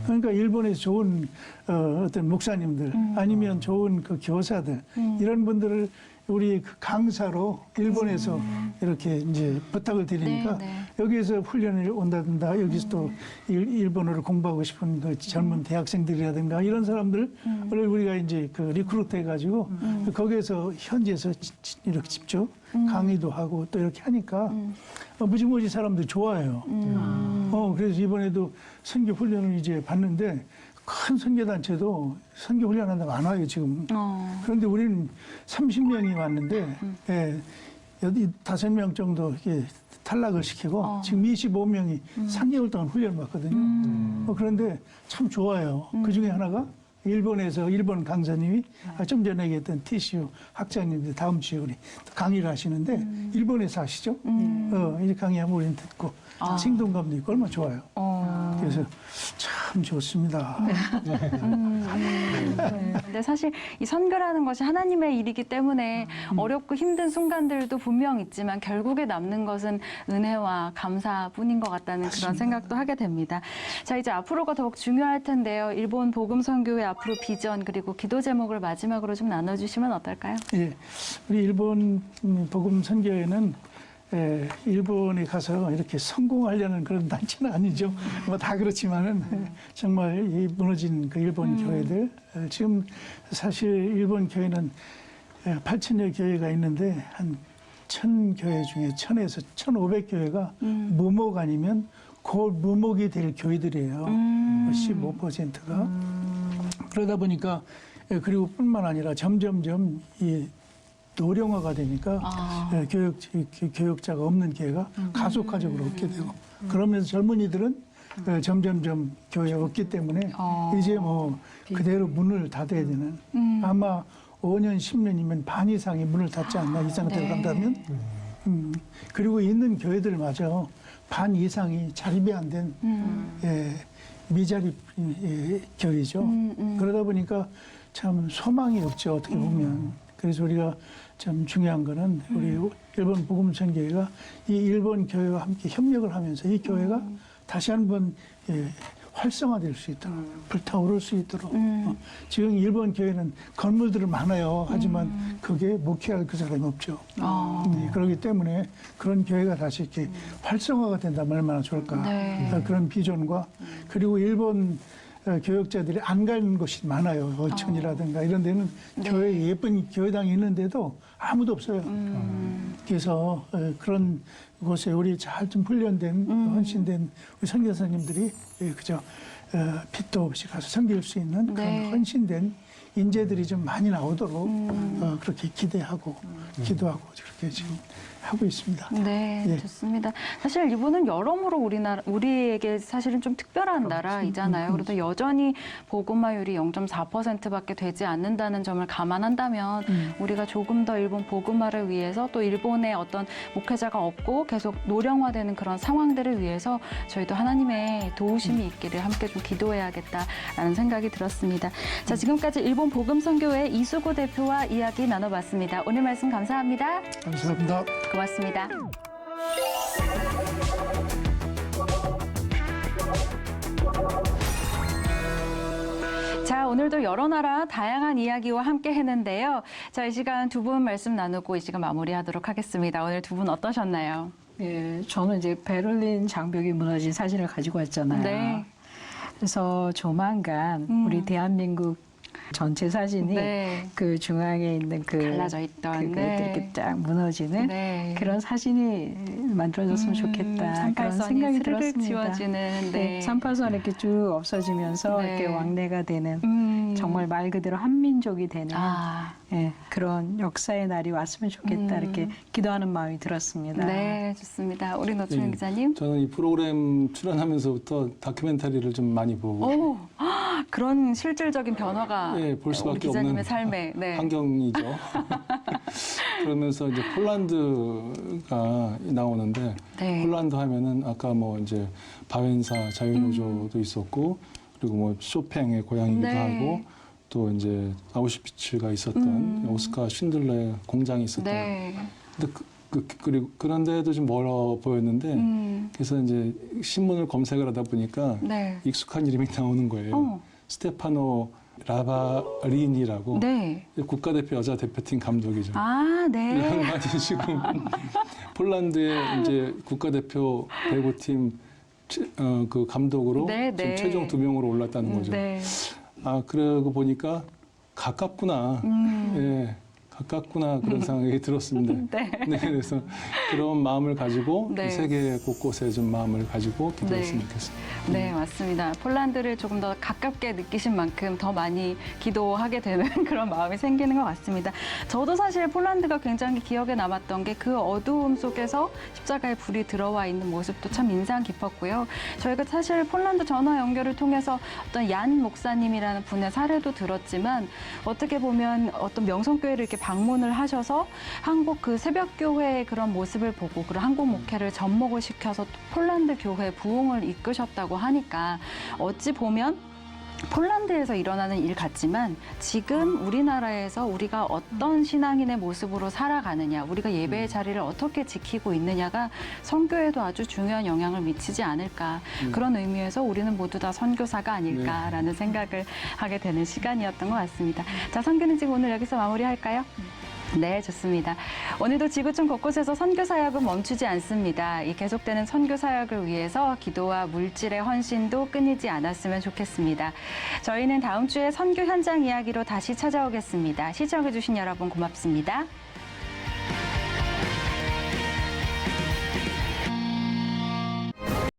그러니까 일본에서 좋은 어떤 목사님들 아니면 좋은 그 교사들 이런 분들을 우리 그 강사로 일본에서 이렇게 이제 부탁을 드리니까 여기에서 훈련을 온다든가 여기서 또 일본어를 공부하고 싶은 그 젊은 대학생들이라든가 이런 사람들을 우리가 이제 그 리크루트 해가지고 거기에서 현지에서 이렇게 직접 강의도 하고 또 이렇게 하니까 무지무지 사람들이 좋아해요. 그래서 이번에도 선교 훈련을 이제 받는데 큰 선교단체도 선교 훈련한다고 안 와요, 지금. 그런데 우리는 30명이 왔는데, 여기 5명 정도 이렇게 탈락을 시키고, 지금 25명이 3개월 동안 훈련을 받거든요. 그런데 참 좋아요. 그 중에 하나가 일본에서 일본 강사님이 좀 전에 얘기했던 TCU 학장님들 다음 주에 우리 강의를 하시는데, 일본에서 하시죠? 이 강의하면 우리는 듣고, 생동감도 있고 얼마나 좋아요. 그래서 참 좋습니다. 근데 사실 이 선교라는 것이 하나님의 일이기 때문에 어렵고 힘든 순간들도 분명 있지만 결국에 남는 것은 은혜와 감사뿐인 것 같다는 그런 생각도 하게 됩니다. 자, 이제 앞으로가 더욱 중요할 텐데요. 일본 복음 선교의 앞으로 비전 그리고 기도 제목을 마지막으로 좀 나눠주시면 어떨까요? 예, 우리 일본 복음 선교회는 일본에 가서 이렇게 성공하려는 그런 단체는 아니죠. 뭐 다 그렇지만은 정말 이 무너진 그 일본 교회들 지금 사실 일본 교회는 8,000여 교회가 있는데 한 1000교회 중에 1000에서 1500교회가 무목 아니면 곧 무목이 될 교회들이에요. 15%가. 그러다 보니까 그리고 뿐만 아니라 점점점 이 노령화가 되니까 교육자가 없는 교회가 가속화적으로 없게 되고 그러면서 젊은이들은 점점점 교회에 없기 때문에 이제 뭐 그대로 문을 닫아야 되는 아마 5년, 10년이면 반 이상이 문을 닫지 않나 이 상태로 간다면 그리고 있는 교회들마저 반 이상이 자립이 안 된 미자립 교회죠. 그러다 보니까 참 소망이 없죠. 어떻게 보면. 그래서 우리가 참 중요한 거는 우리 일본 복음선교회가 이 일본 교회와 함께 협력을 하면서 이 교회가 다시 한번 활성화될 수 있도록 불타오를 수 있도록 지금 일본 교회는 건물들은 많아요. 하지만 그게 목회할 그 사람이 없죠. 그렇기 때문에 그런 교회가 다시 이렇게 활성화가 된다면 얼마나 좋을까. 그런 비전과 그리고 일본 교역자들이 안 가는 곳이 많아요. 어촌이라든가 이런 데는 교회 예쁜 교회당이 있는데도 아무도 없어요. 그래서 그런 곳에 우리 잘 좀 훈련된 헌신된 우리 선교사님들이 그저 빚도 없이 가서 섬길 수 있는 그런 헌신된 인재들이 좀 많이 나오도록 그렇게 기대하고 기도하고 그렇게 지금 하고 있습니다. 네, 좋습니다. 사실 일본은 여러모로 우리에게 사실은 좀 특별한 나라이잖아요. 그래도 여전히 복음화율이 0.4%밖에 되지 않는다는 점을 감안한다면 우리가 조금 더 일본 복음화를 위해서 또 일본의 어떤 목회자가 없고 계속 노령화되는 그런 상황들을 위해서 저희도 하나님의 도우심이 있기를 함께 좀 기도해야겠다라는 생각이 들었습니다. 자, 지금까지 일본 복음선교회 이수고 대표와 이야기 나눠봤습니다. 오늘 말씀 감사합니다. 감사합니다. 고맙습니다. 자, 오늘도 여러 나라 다양한 이야기와 함께 했는데요. 자, 이 시간 두 분 말씀 나누고 이 시간 마무리하도록 하겠습니다. 오늘 두 분 어떠셨나요? 예, 저는 이제 베를린 장벽이 무너진 사진을 가지고 왔잖아요. 네. 그래서 조만간 우리 대한민국 전체 사진이 그 중앙에 있는 그 갈라져 있던 이렇게 딱 무너지는 그런 사진이 만들어졌으면 좋겠다. 그런 생각이 들었습니다. 지워지는 38선 이렇게 쭉 없어지면서 이렇게 왕래가 되는 정말 말 그대로 한민족이 되는 그런 역사의 날이 왔으면 좋겠다. 이렇게 기도하는 마음이 들었습니다. 네, 좋습니다. 우리 노춘현 기자님. 저는 이 프로그램 출연하면서 다큐멘터리를 좀 많이 보고 그런 실질적인 변화가 볼 수밖에 기자님의 없는 삶에 환경이죠. 그러면서 이제 폴란드가 나오는데 폴란드 하면은 아까 뭐 이제 바웬사 자유노조도 있었고 그리고 뭐 쇼팽의 고향이기도 하고 또 이제 아우슈비츠가 있었던 오스카 쉰들레 공장이 있었던. 근데 그리고 그런데도 좀 멀어 보였는데 그래서 이제 신문을 검색을 하다 보니까 익숙한 이름이 나오는 거예요. 스테파노 라바린이라고 국가대표 여자 대표팀 감독이죠. 이 양반이 지금 폴란드의 이제 국가대표 배구팀 그 감독으로 지금 최종 2명으로 올랐다는 거죠. 그러고 보니까 가깝구나. 가깝구나 그런 생각이 들었습니다. 그래서 그런 마음을 가지고 세계 곳곳에 좀 마음을 가지고 기도했으면 좋겠습니다. 네, 맞습니다. 폴란드를 조금 더 가깝게 느끼신 만큼 더 많이 기도하게 되는 그런 마음이 생기는 것 같습니다. 저도 사실 폴란드가 굉장히 기억에 남았던 게 그 어두움 속에서 십자가의 불이 들어와 있는 모습도 참 인상 깊었고요. 저희가 사실 폴란드 전화 연결을 통해서 어떤 얀 목사님이라는 분의 사례도 들었지만 어떻게 보면 어떤 명성교회를 이렇게 방문을 하셔서 한국 그 새벽교회의 그런 모습을 보고 그리고 한국 목회를 접목을 시켜서 폴란드 교회 부흥을 이끄셨다고 하니까 어찌 보면 폴란드에서 일어나는 일 같지만 지금 우리나라에서 우리가 어떤 신앙인의 모습으로 살아가느냐, 우리가 예배의 자리를 어떻게 지키고 있느냐가 선교에도 아주 중요한 영향을 미치지 않을까. 그런 의미에서 우리는 모두 다 선교사가 아닐까라는 생각을 하게 되는 시간이었던 것 같습니다. 자, 선교는 지금 오늘 여기서 마무리할까요? 네, 좋습니다. 오늘도 지구촌 곳곳에서 선교 사역은 멈추지 않습니다. 이 계속되는 선교 사역을 위해서 기도와 물질의 헌신도 끊이지 않았으면 좋겠습니다. 저희는 다음 주에 선교 현장 이야기로 다시 찾아오겠습니다. 시청해주신 여러분 고맙습니다.